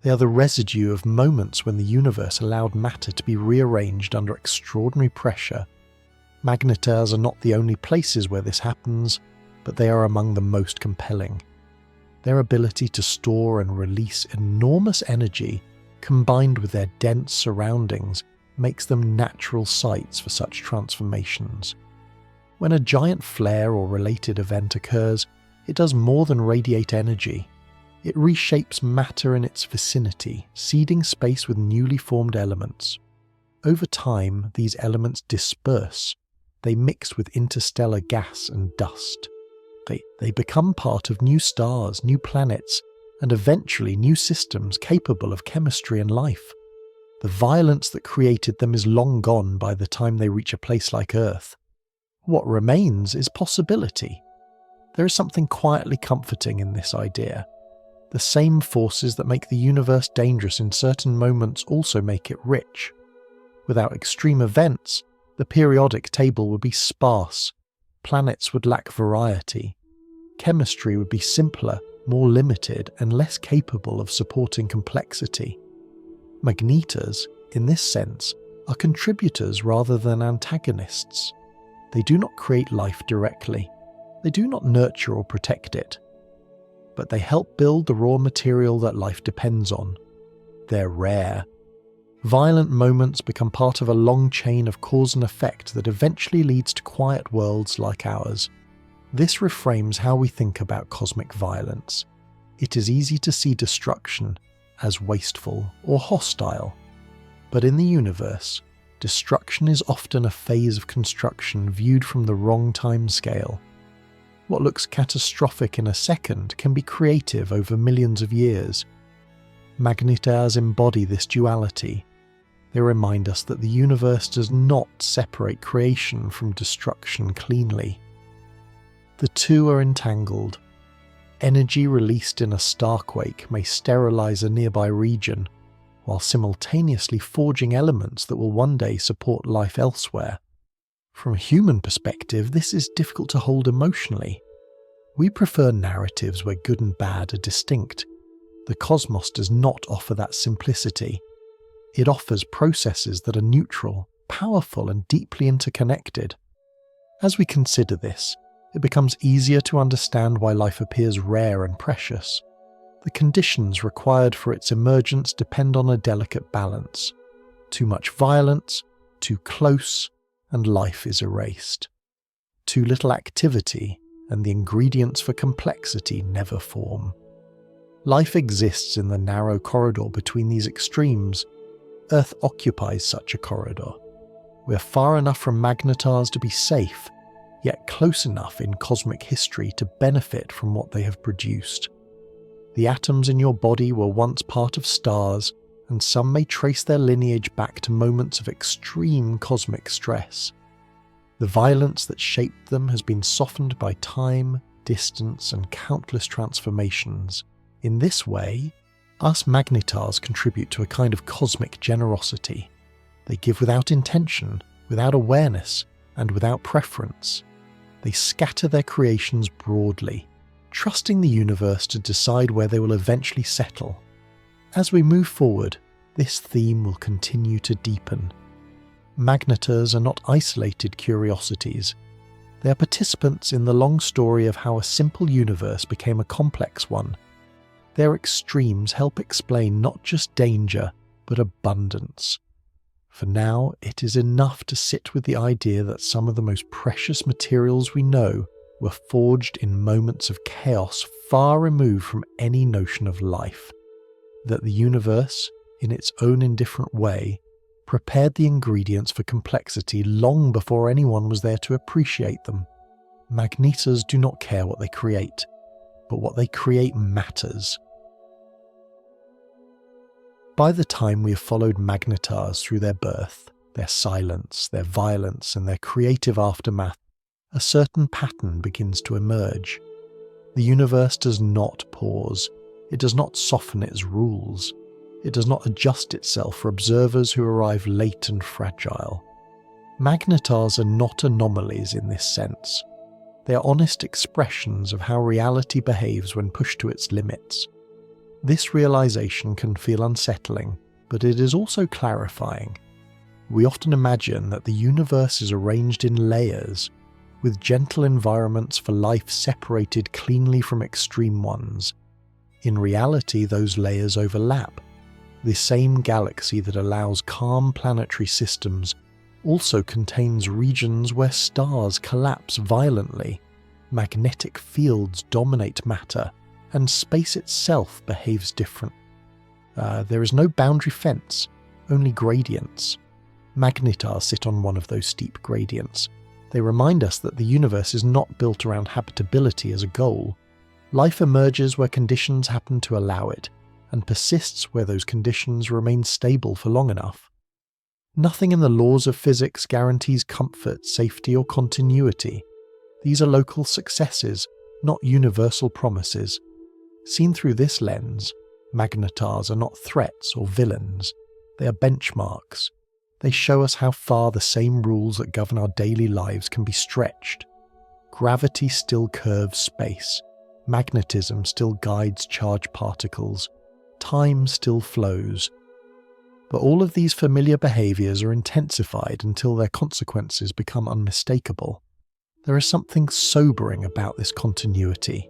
They are the residue of moments when the universe allowed matter to be rearranged under extraordinary pressure. Magnetars are not the only places where this happens, but they are among the most compelling. Their ability to store and release enormous energy, combined with their dense surroundings, makes them natural sites for such transformations. When a giant flare or related event occurs, it does more than radiate energy. It reshapes matter in its vicinity, seeding space with newly formed elements. Over time, these elements disperse. They mix with interstellar gas and dust. They become part of new stars, new planets, and eventually new systems capable of chemistry and life. The violence that created them is long gone by the time they reach a place like Earth. What remains is possibility. There is something quietly comforting in this idea. The same forces that make the universe dangerous in certain moments also make it rich. Without extreme events, the periodic table would be sparse, planets would lack variety, chemistry would be simpler, more limited, and less capable of supporting complexity. Magnetars, in this sense, are contributors rather than antagonists. They do not create life directly. They do not nurture or protect it. But they help build the raw material that life depends on. They're rare. Violent moments become part of a long chain of cause and effect that eventually leads to quiet worlds like ours. This reframes how we think about cosmic violence. It is easy to see destruction as wasteful or hostile. But in the universe, destruction is often a phase of construction viewed from the wrong time scale. What looks catastrophic in a second can be creative over millions of years. Magnetars embody this duality. They remind us that the universe does not separate creation from destruction cleanly. The two are entangled. Energy released in a starquake may sterilize a nearby region, while simultaneously forging elements that will one day support life elsewhere. From a human perspective, this is difficult to hold emotionally. We prefer narratives where good and bad are distinct. The cosmos does not offer that simplicity. It offers processes that are neutral, powerful, and deeply interconnected. As we consider this, it becomes easier to understand why life appears rare and precious. The conditions required for its emergence depend on a delicate balance. Too much violence, too close, and life is erased. Too little activity, and the ingredients for complexity never form. Life exists in the narrow corridor between these extremes. Earth occupies such a corridor. We're far enough from magnetars to be safe, yet close enough in cosmic history to benefit from what they have produced. The atoms in your body were once part of stars, and some may trace their lineage back to moments of extreme cosmic stress. The violence that shaped them has been softened by time, distance, and countless transformations. In this way, us Magnetars contribute to a kind of cosmic generosity. They give without intention, without awareness, and without preference. They scatter their creations broadly, trusting the universe to decide where they will eventually settle. As we move forward, this theme will continue to deepen. Magnetars are not isolated curiosities. They are participants in the long story of how a simple universe became a complex one. Their extremes help explain not just danger, but abundance. For now, it is enough to sit with the idea that some of the most precious materials we know were forged in moments of chaos far removed from any notion of life. That the universe, in its own indifferent way, prepared the ingredients for complexity long before anyone was there to appreciate them. Magnetars do not care what they create, but what they create matters. By the time we have followed Magnetars through their birth, their silence, their violence, and their creative aftermath, a certain pattern begins to emerge. The universe does not pause. It does not soften its rules. It does not adjust itself for observers who arrive late and fragile. Magnetars are not anomalies in this sense. They are honest expressions of how reality behaves when pushed to its limits. This realization can feel unsettling, but it is also clarifying. We often imagine that the universe is arranged in layers, with gentle environments for life separated cleanly from extreme ones. In reality, those layers overlap. The same galaxy that allows calm planetary systems also contains regions where stars collapse violently, magnetic fields dominate matter, and space itself behaves different. There is no boundary fence, only gradients. Magnetars sit on one of those steep gradients. They remind us that the universe is not built around habitability as a goal. Life emerges where conditions happen to allow it, and persists where those conditions remain stable for long enough. Nothing in the laws of physics guarantees comfort, safety, or continuity. These are local successes, not universal promises. Seen through this lens, Magnetars are not threats or villains. They are benchmarks. They show us how far the same rules that govern our daily lives can be stretched. Gravity still curves space. Magnetism still guides charged particles. Time still flows. But all of these familiar behaviors are intensified until their consequences become unmistakable. There is something sobering about this continuity.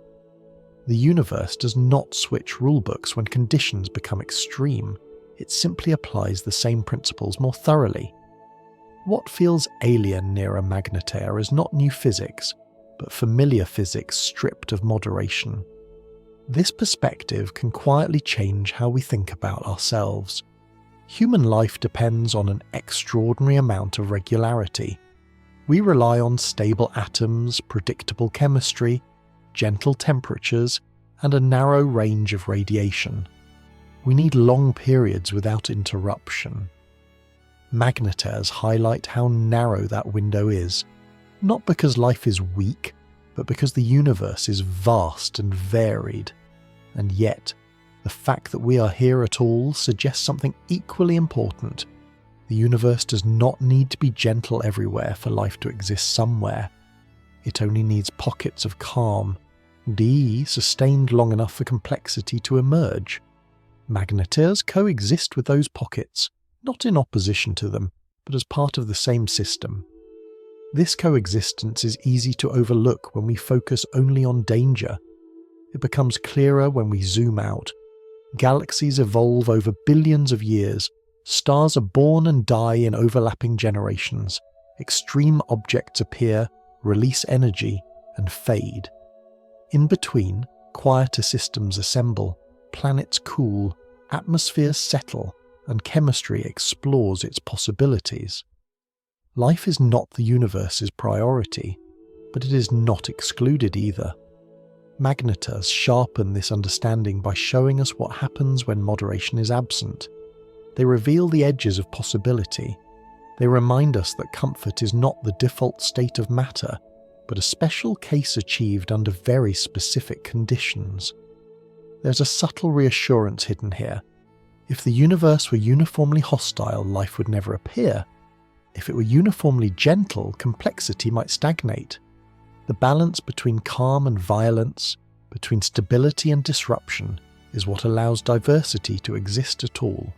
The universe does not switch rulebooks when conditions become extreme. It simply applies the same principles more thoroughly. What feels alien near a magnetar is not new physics, but familiar physics stripped of moderation. This perspective can quietly change how we think about ourselves. Human life depends on an extraordinary amount of regularity. We rely on stable atoms, predictable chemistry, gentle temperatures, and a narrow range of radiation. We need long periods without interruption. Magnetars highlight how narrow that window is, not because life is weak, but because the universe is vast and varied. And yet, the fact that we are here at all suggests something equally important. The universe does not need to be gentle everywhere for life to exist somewhere. It only needs pockets of calm, sustained long enough for complexity to emerge. Magnetars coexist with those pockets, not in opposition to them, but as part of the same system. This coexistence is easy to overlook when we focus only on danger. It becomes clearer when we zoom out. Galaxies evolve over billions of years. Stars are born and die in overlapping generations. Extreme objects appear, release energy, and fade. In between, quieter systems assemble, planets cool, atmospheres settle, and chemistry explores its possibilities. Life is not the universe's priority. but it is not excluded either. Magnetars sharpen this understanding by showing us what happens when moderation is absent. They reveal the edges of possibility. They remind us that comfort is not the default state of matter, but a special case achieved under very specific conditions. There's a subtle reassurance hidden here. If the universe were uniformly hostile, life would never appear. If it were uniformly gentle, complexity might stagnate. The balance between calm and violence, between stability and disruption, is what allows diversity to exist at all.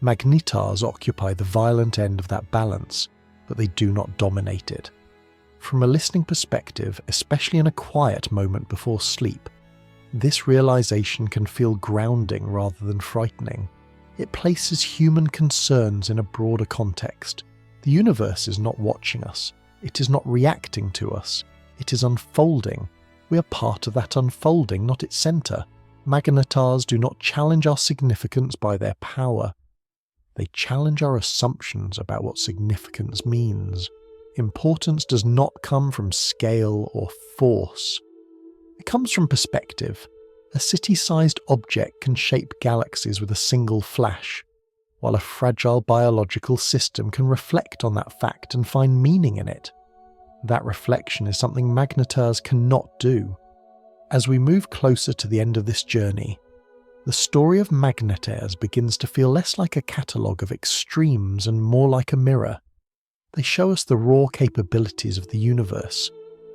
Magnetars occupy the violent end of that balance, but they do not dominate it. From a listening perspective, especially in a quiet moment before sleep, this realization can feel grounding rather than frightening. It places human concerns in a broader context. The universe is not watching us. It is not reacting to us. It is unfolding. We are part of that unfolding, not its center. Magnetars do not challenge our significance by their power. They challenge our assumptions about what significance means. Importance does not come from scale or force. It comes from perspective. A city-sized object can shape galaxies with a single flash, while a fragile biological system can reflect on that fact and find meaning in it. That reflection is something Magnetars cannot do. As we move closer to the end of this journey, the story of Magnetars begins to feel less like a catalogue of extremes and more like a mirror. They show us the raw capabilities of the universe,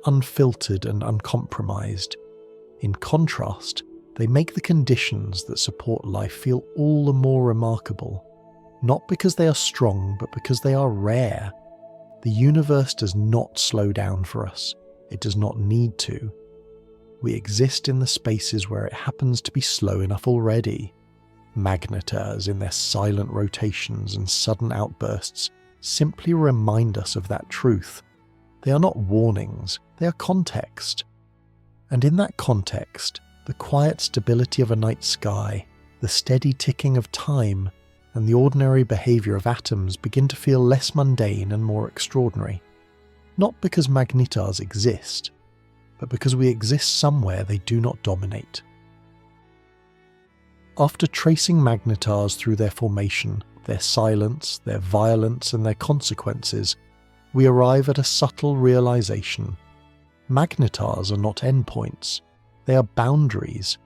unfiltered and uncompromised. In contrast, they make the conditions that support life feel all the more remarkable. Not because they are strong, but because they are rare. The universe does not slow down for us. It does not need to. We exist in the spaces where it happens to be slow enough already. Magnetars, in their silent rotations and sudden outbursts, simply remind us of that truth. They are not warnings, they are context. And in that context, the quiet stability of a night sky, the steady ticking of time, and the ordinary behaviour of atoms begin to feel less mundane and more extraordinary. Not because magnetars exist, but because we exist somewhere they do not dominate. After tracing magnetars through their formation, their silence, their violence, and their consequences, we arrive at a subtle realization. Magnetars are not endpoints. They are boundaries.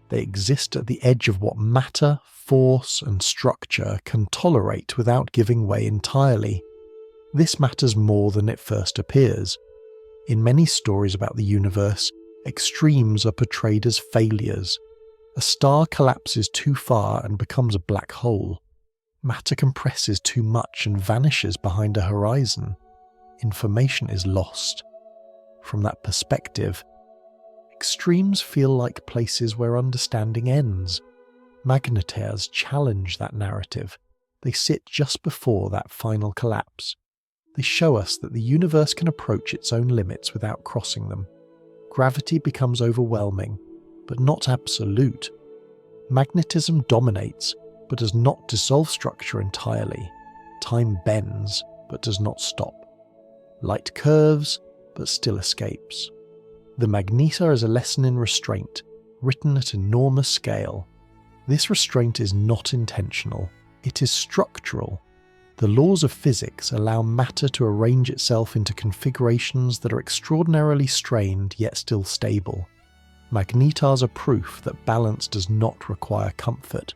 They exist at the edge of what matter, force, and structure can tolerate without giving way entirely. This matters more than it first appears. In many stories about the universe, extremes are portrayed as failures. A star collapses too far and becomes a black hole. Matter compresses too much and vanishes behind a horizon. Information is lost. From that perspective, extremes feel like places where understanding ends. Magnetars challenge that narrative. They sit just before that final collapse. They show us that the universe can approach its own limits without crossing them. Gravity becomes overwhelming, but not absolute. Magnetism dominates, but does not dissolve structure entirely. Time bends, but does not stop. Light curves, but still escapes. The magnetar is a lesson in restraint, written at enormous scale. This restraint is not intentional, it is structural. The laws of physics allow matter to arrange itself into configurations that are extraordinarily strained yet still stable. Magnetars are proof that balance does not require comfort.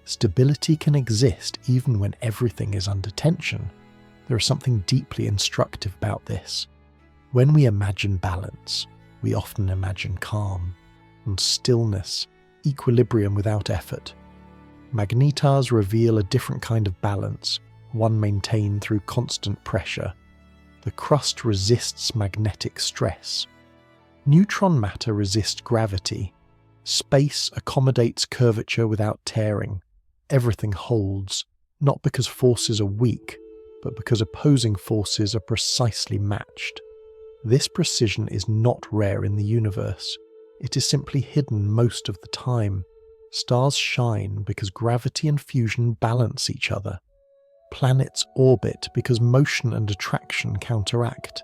Stability can exist even when everything is under tension. There is something deeply instructive about this. When we imagine balance, we often imagine calm and stillness, equilibrium without effort. Magnetars reveal a different kind of balance, one maintained through constant pressure. The crust resists magnetic stress. Neutron matter resists gravity. Space accommodates curvature without tearing. Everything holds, not because forces are weak, but because opposing forces are precisely matched. This precision is not rare in the universe. It is simply hidden most of the time. Stars shine because gravity and fusion balance each other. Planets orbit because motion and attraction counteract.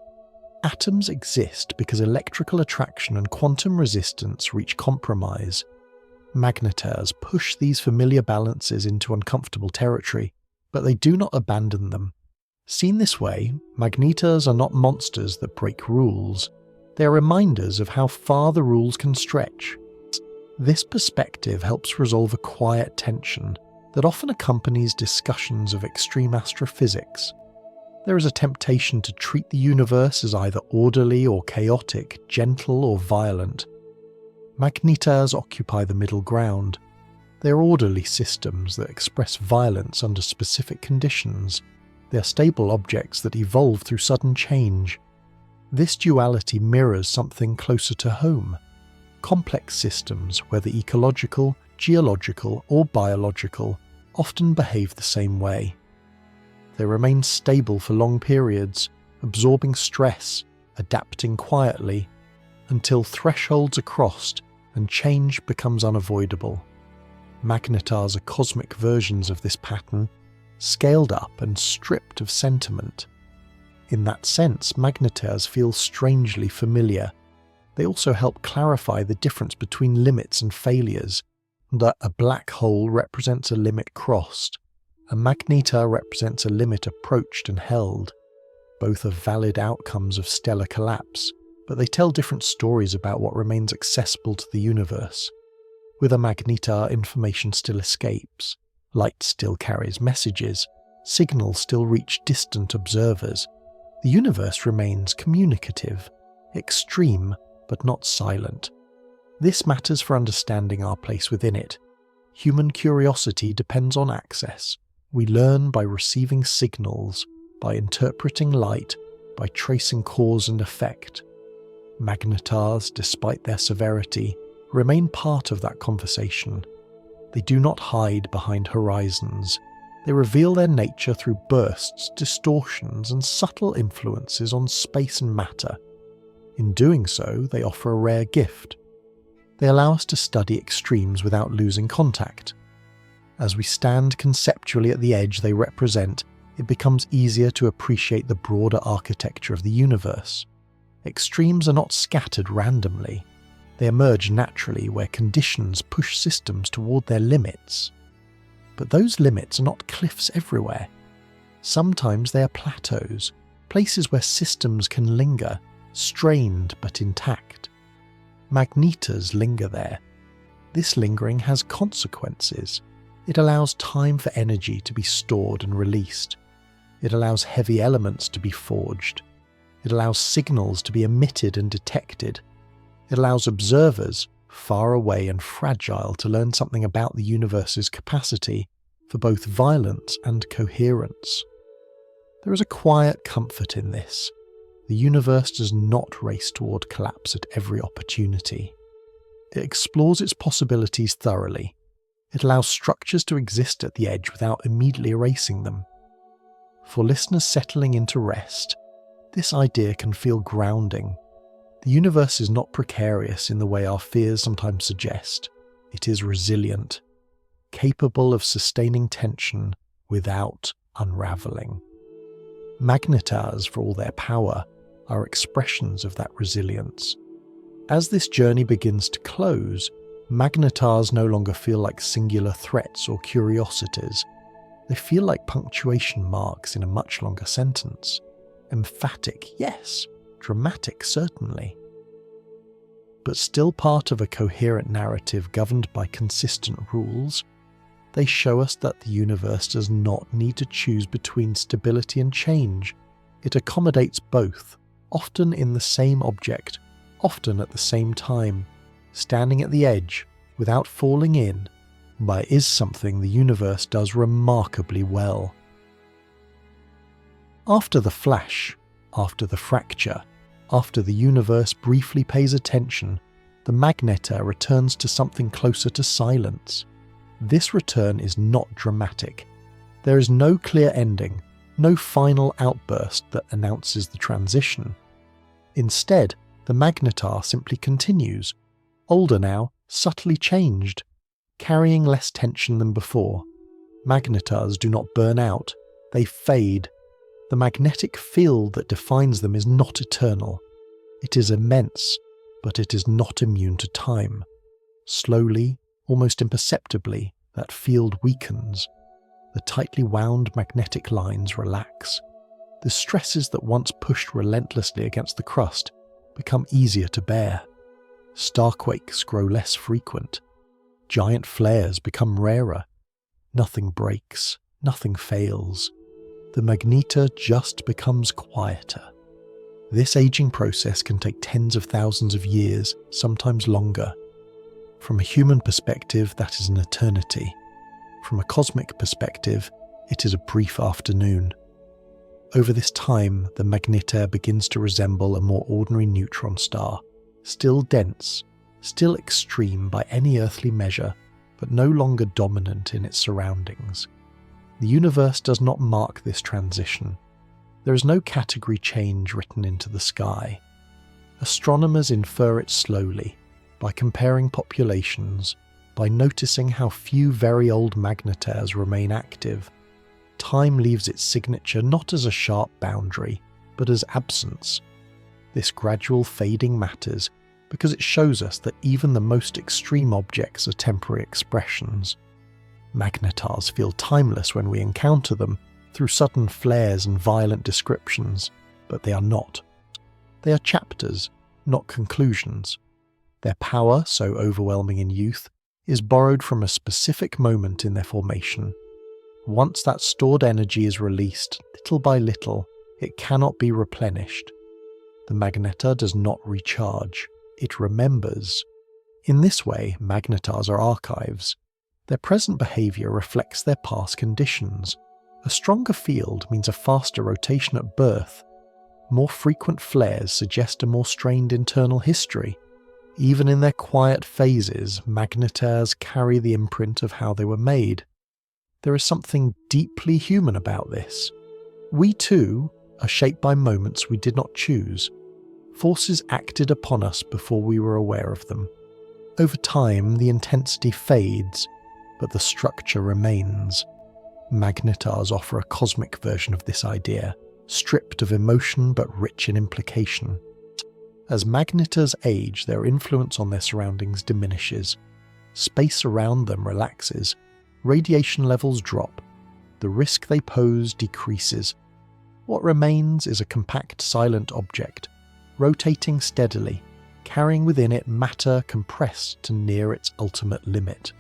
Atoms exist because electrical attraction and quantum resistance reach compromise. Magnetars push these familiar balances into uncomfortable territory, but they do not abandon them. Seen this way, magnetars are not monsters that break rules. They are reminders of how far the rules can stretch. This perspective helps resolve a quiet tension that often accompanies discussions of extreme astrophysics. There is a temptation to treat the universe as either orderly or chaotic, gentle or violent. Magnetars occupy the middle ground. They are orderly systems that express violence under specific conditions. They are stable objects that evolve through sudden change. This duality mirrors something closer to home. Complex systems, whether ecological, geological or biological, often behave the same way. They remain stable for long periods, absorbing stress, adapting quietly, until thresholds are crossed and change becomes unavoidable. Magnetars are cosmic versions of this pattern, scaled up and stripped of sentiment. In that sense, magnetars feel strangely familiar. They also help clarify the difference between limits and failures, that a black hole represents a limit crossed. A magnetar represents a limit approached and held. Both are valid outcomes of stellar collapse, but they tell different stories about what remains accessible to the universe. With a magnetar, information still escapes. Light still carries messages. Signals still reach distant observers. The universe remains communicative, extreme, but not silent. This matters for understanding our place within it. Human curiosity depends on access. We learn by receiving signals, by interpreting light, by tracing cause and effect. Magnetars, despite their severity, remain part of that conversation. They do not hide behind horizons. They reveal their nature through bursts, distortions, and subtle influences on space and matter. In doing so, they offer a rare gift. They allow us to study extremes without losing contact. As we stand conceptually at the edge they represent, it becomes easier to appreciate the broader architecture of the universe. Extremes are not scattered randomly. They emerge naturally where conditions push systems toward their limits. But those limits are not cliffs everywhere. Sometimes they are plateaus, places where systems can linger, strained but intact. Magnetars linger there. This lingering has consequences. It allows time for energy to be stored and released. It allows heavy elements to be forged. It allows signals to be emitted and detected. It allows observers, far away and fragile, to learn something about the universe's capacity for both violence and coherence. There is a quiet comfort in this. The universe does not race toward collapse at every opportunity. It explores its possibilities thoroughly. It allows structures to exist at the edge without immediately erasing them. For listeners settling into rest, this idea can feel grounding. The universe is not precarious in the way our fears sometimes suggest. It is resilient, capable of sustaining tension without unraveling. Magnetars, for all their power, are expressions of that resilience. As this journey begins to close, magnetars no longer feel like singular threats or curiosities. They feel like punctuation marks in a much longer sentence. Emphatic, yes. Dramatic, certainly. But still part of a coherent narrative governed by consistent rules. They show us that the universe does not need to choose between stability and change. It accommodates both, often in the same object, often at the same time. Standing at the edge, without falling in, is something the universe does remarkably well. After the flash, after the fracture, after the universe briefly pays attention, the magnetar returns to something closer to silence. This return is not dramatic. There is no clear ending, no final outburst that announces the transition. Instead, the magnetar simply continues, older now, subtly changed, carrying less tension than before. Magnetars do not burn out, they fade. The magnetic field that defines them is not eternal. It is immense, but it is not immune to time. Slowly, almost imperceptibly, that field weakens. The tightly wound magnetic lines relax. The stresses that once pushed relentlessly against the crust become easier to bear. Starquakes grow less frequent. Giant flares become rarer. Nothing breaks, nothing fails. The magnetar just becomes quieter. This aging process can take tens of thousands of years, sometimes longer. From a human perspective, that is an eternity. From a cosmic perspective, it is a brief afternoon. Over this time, the magnetar begins to resemble a more ordinary neutron star, still dense, still extreme by any earthly measure, but no longer dominant in its surroundings. The universe does not mark this transition. There is no category change written into the sky. Astronomers infer it slowly, by comparing populations, by noticing how few very old magnetars remain active. Time leaves its signature not as a sharp boundary, but as absence. This gradual fading matters because it shows us that even the most extreme objects are temporary expressions. Magnetars feel timeless when we encounter them through sudden flares and violent descriptions, but they are not. They are chapters, not conclusions. Their power, so overwhelming in youth, is borrowed from a specific moment in their formation. Once that stored energy is released, little by little, it cannot be replenished. The magnetar does not recharge, it remembers. In this way, magnetars are archives. Their present behaviour reflects their past conditions. A stronger field means a faster rotation at birth. More frequent flares suggest a more strained internal history. Even in their quiet phases, magnetars carry the imprint of how they were made. There is something deeply human about this. We too are shaped by moments we did not choose. Forces acted upon us before we were aware of them. Over time, the intensity fades, but the structure remains. Magnetars offer a cosmic version of this idea, stripped of emotion but rich in implication. As magnetars age, their influence on their surroundings diminishes. Space around them relaxes. Radiation levels drop. The risk they pose decreases. What remains is a compact, silent object, rotating steadily, carrying within it matter compressed to near its ultimate limit.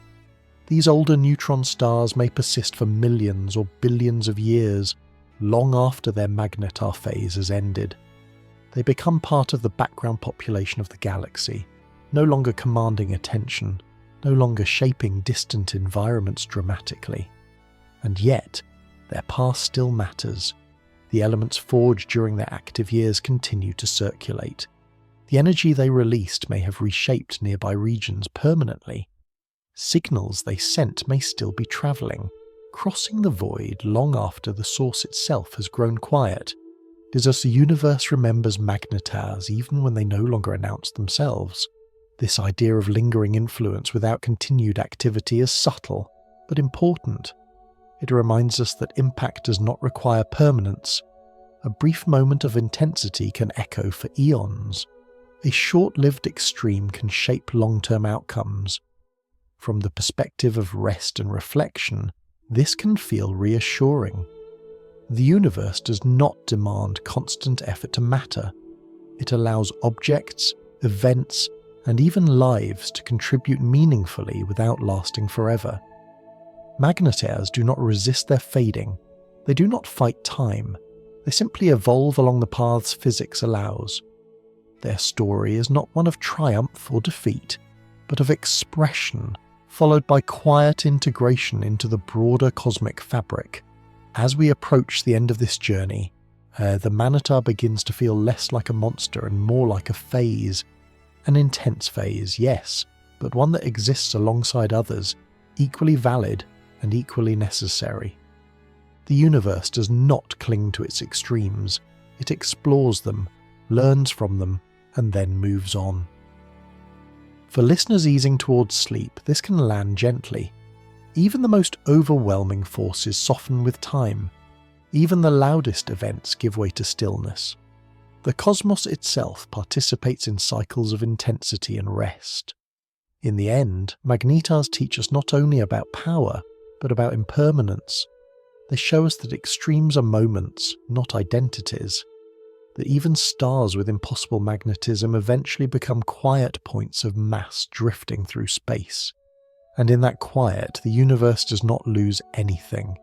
These older neutron stars may persist for millions or billions of years, long after their magnetar phase has ended. They become part of the background population of the galaxy, no longer commanding attention, no longer shaping distant environments dramatically. And yet, their past still matters. The elements forged during their active years continue to circulate. The energy they released may have reshaped nearby regions permanently. Signals they sent may still be travelling, crossing the void long after the source itself has grown quiet. It is as the universe remembers magnetars even when they no longer announce themselves. This idea of lingering influence without continued activity is subtle, but important. It reminds us that impact does not require permanence. A brief moment of intensity can echo for eons. A short-lived extreme can shape long-term outcomes. From the perspective of rest and reflection, this can feel reassuring. The universe does not demand constant effort to matter. It allows objects, events, and even lives to contribute meaningfully without lasting forever. Magnetars do not resist their fading. They do not fight time. They simply evolve along the paths physics allows. Their story is not one of triumph or defeat, but of expression, followed by quiet integration into the broader cosmic fabric. As we approach the end of this journey, the magnetar begins to feel less like a monster and more like a phase. An intense phase, yes, but one that exists alongside others, equally valid and equally necessary. The universe does not cling to its extremes. It explores them, learns from them, and then moves on. For listeners easing towards sleep, this can land gently. Even the most overwhelming forces soften with time. Even the loudest events give way to stillness. The cosmos itself participates in cycles of intensity and rest. In the end, Magnetars teach us not only about power, but about impermanence. They show us that extremes are moments, not identities. That even stars with impossible magnetism eventually become quiet points of mass drifting through space. And in that quiet, the universe does not lose anything.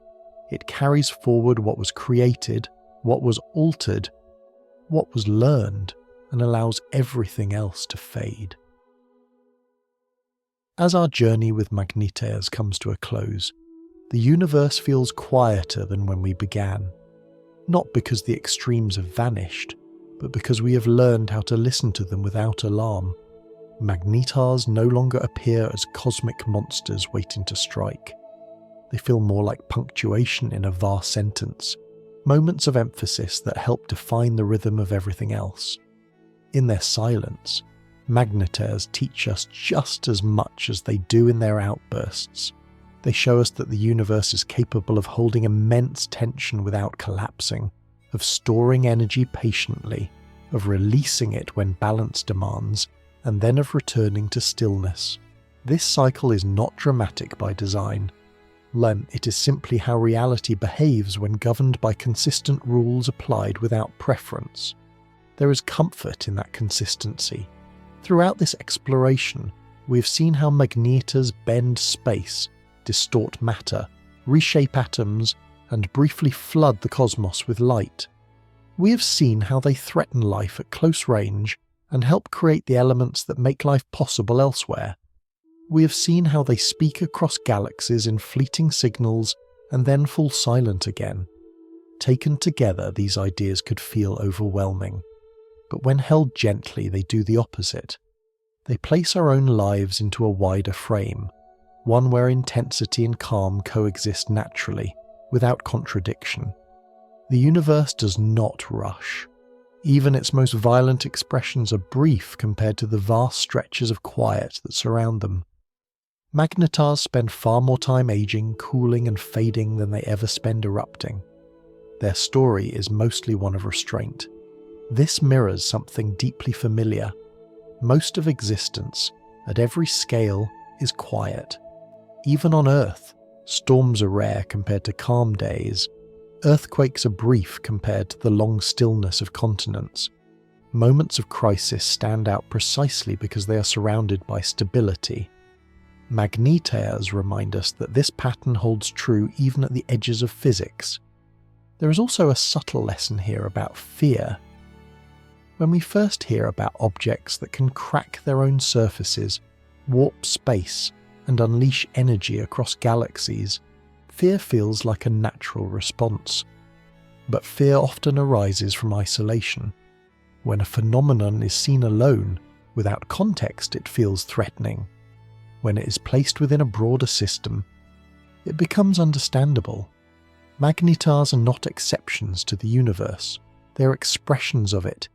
It carries forward what was created, what was altered, what was learned, and allows everything else to fade. As our journey with Magnetars comes to a close, the universe feels quieter than when we began. Not because the extremes have vanished, but because we have learned how to listen to them without alarm. Magnetars no longer appear as cosmic monsters waiting to strike. They feel more like punctuation in a vast sentence, moments of emphasis that help define the rhythm of everything else. In their silence, Magnetars teach us just as much as they do in their outbursts. They show us that the universe is capable of holding immense tension without collapsing, of storing energy patiently, of releasing it when balance demands, and then of returning to stillness. This cycle is not dramatic by design. It is simply how reality behaves when governed by consistent rules applied without preference. There is comfort in that consistency. Throughout this exploration, we have seen how Magnetars bend space, distort matter, reshape atoms, and briefly flood the cosmos with light. We have seen how they threaten life at close range and help create the elements that make life possible elsewhere. We have seen how they speak across galaxies in fleeting signals and then fall silent again. Taken together, these ideas could feel overwhelming. But when held gently, they do the opposite. They place our own lives into a wider frame, one where intensity and calm coexist naturally, without contradiction. The universe does not rush. Even its most violent expressions are brief compared to the vast stretches of quiet that surround them. Magnetars spend far more time aging, cooling and fading than they ever spend erupting. Their story is mostly one of restraint. This mirrors something deeply familiar. Most of existence, at every scale, is quiet. Even on Earth, storms are rare compared to calm days. Earthquakes are brief compared to the long stillness of continents. Moments of crisis stand out precisely because they are surrounded by stability. Magnetars remind us that this pattern holds true even at the edges of physics. There is also a subtle lesson here about fear. When we first hear about objects that can crack their own surfaces, warp space, and unleash energy across galaxies, fear feels like a natural response. But fear often arises from isolation. When a phenomenon is seen alone, without context, it feels threatening. When it is placed within a broader system, it becomes understandable. Magnetars are not exceptions to the universe. They are expressions of it.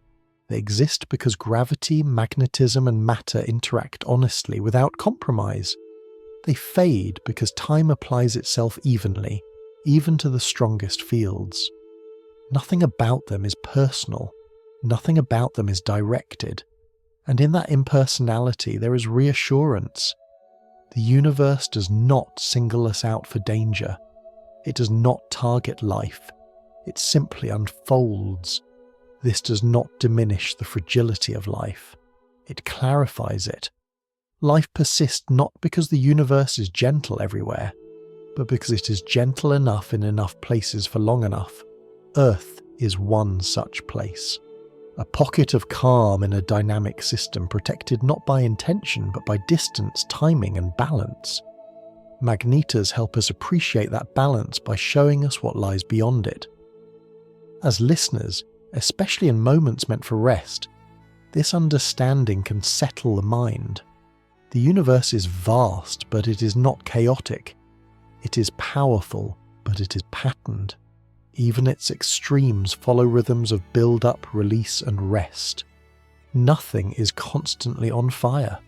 They exist because gravity, magnetism, and matter interact honestly, without compromise. They fade because time applies itself evenly, even to the strongest fields. Nothing about them is personal. Nothing about them is directed. And in that impersonality there is reassurance. The universe does not single us out for danger. It does not target life. It simply unfolds. This does not diminish the fragility of life. It clarifies it. Life persists not because the universe is gentle everywhere, but because it is gentle enough in enough places for long enough. Earth is one such place. A pocket of calm in a dynamic system protected not by intention but by distance, timing and balance. Magnetars help us appreciate that balance by showing us what lies beyond it. As listeners, especially in moments meant for rest, this understanding can settle the mind. The universe is vast, but it is not chaotic. It is powerful, but it is patterned. Even its extremes follow rhythms of build-up, release, and rest. Nothing is constantly on fire.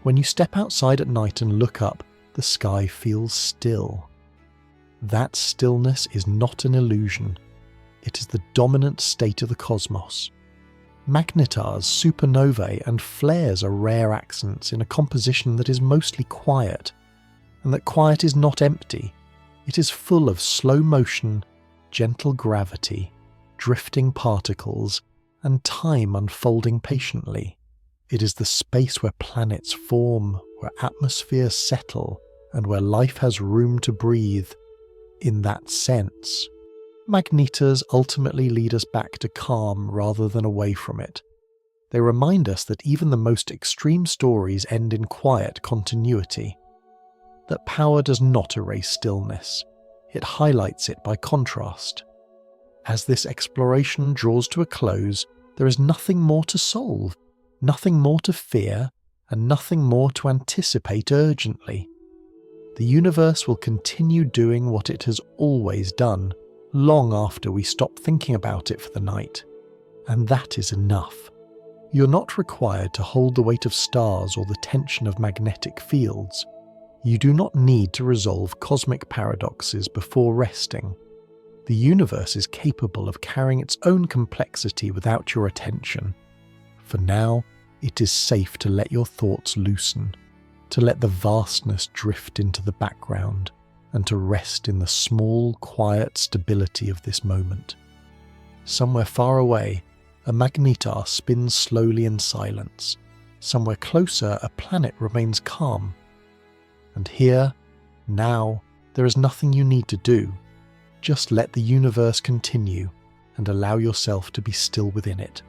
When you step outside at night and look up, the sky feels still. That stillness is not an illusion. It is the dominant state of the cosmos. Magnetars, supernovae, and flares are rare accents in a composition that is mostly quiet, and that quiet is not empty. It is full of slow motion, gentle gravity, drifting particles, and time unfolding patiently. It is the space where planets form, where atmospheres settle, and where life has room to breathe. In that sense, magnetars ultimately lead us back to calm rather than away from it. They remind us that even the most extreme stories end in quiet continuity. That power does not erase stillness, it highlights it by contrast. As this exploration draws to a close, there is nothing more to solve, nothing more to fear, and nothing more to anticipate urgently. The universe will continue doing what it has always done, long after we stop thinking about it for the night. And that is enough. You're not required to hold the weight of stars or the tension of magnetic fields. You do not need to resolve cosmic paradoxes before resting. The universe is capable of carrying its own complexity without your attention. For now, it is safe to let your thoughts loosen, to let the vastness drift into the background, and to rest in the small, quiet stability of this moment. Somewhere far away, a magnetar spins slowly in silence. Somewhere closer, a planet remains calm. And here, now, there is nothing you need to do. Just let the universe continue and allow yourself to be still within it.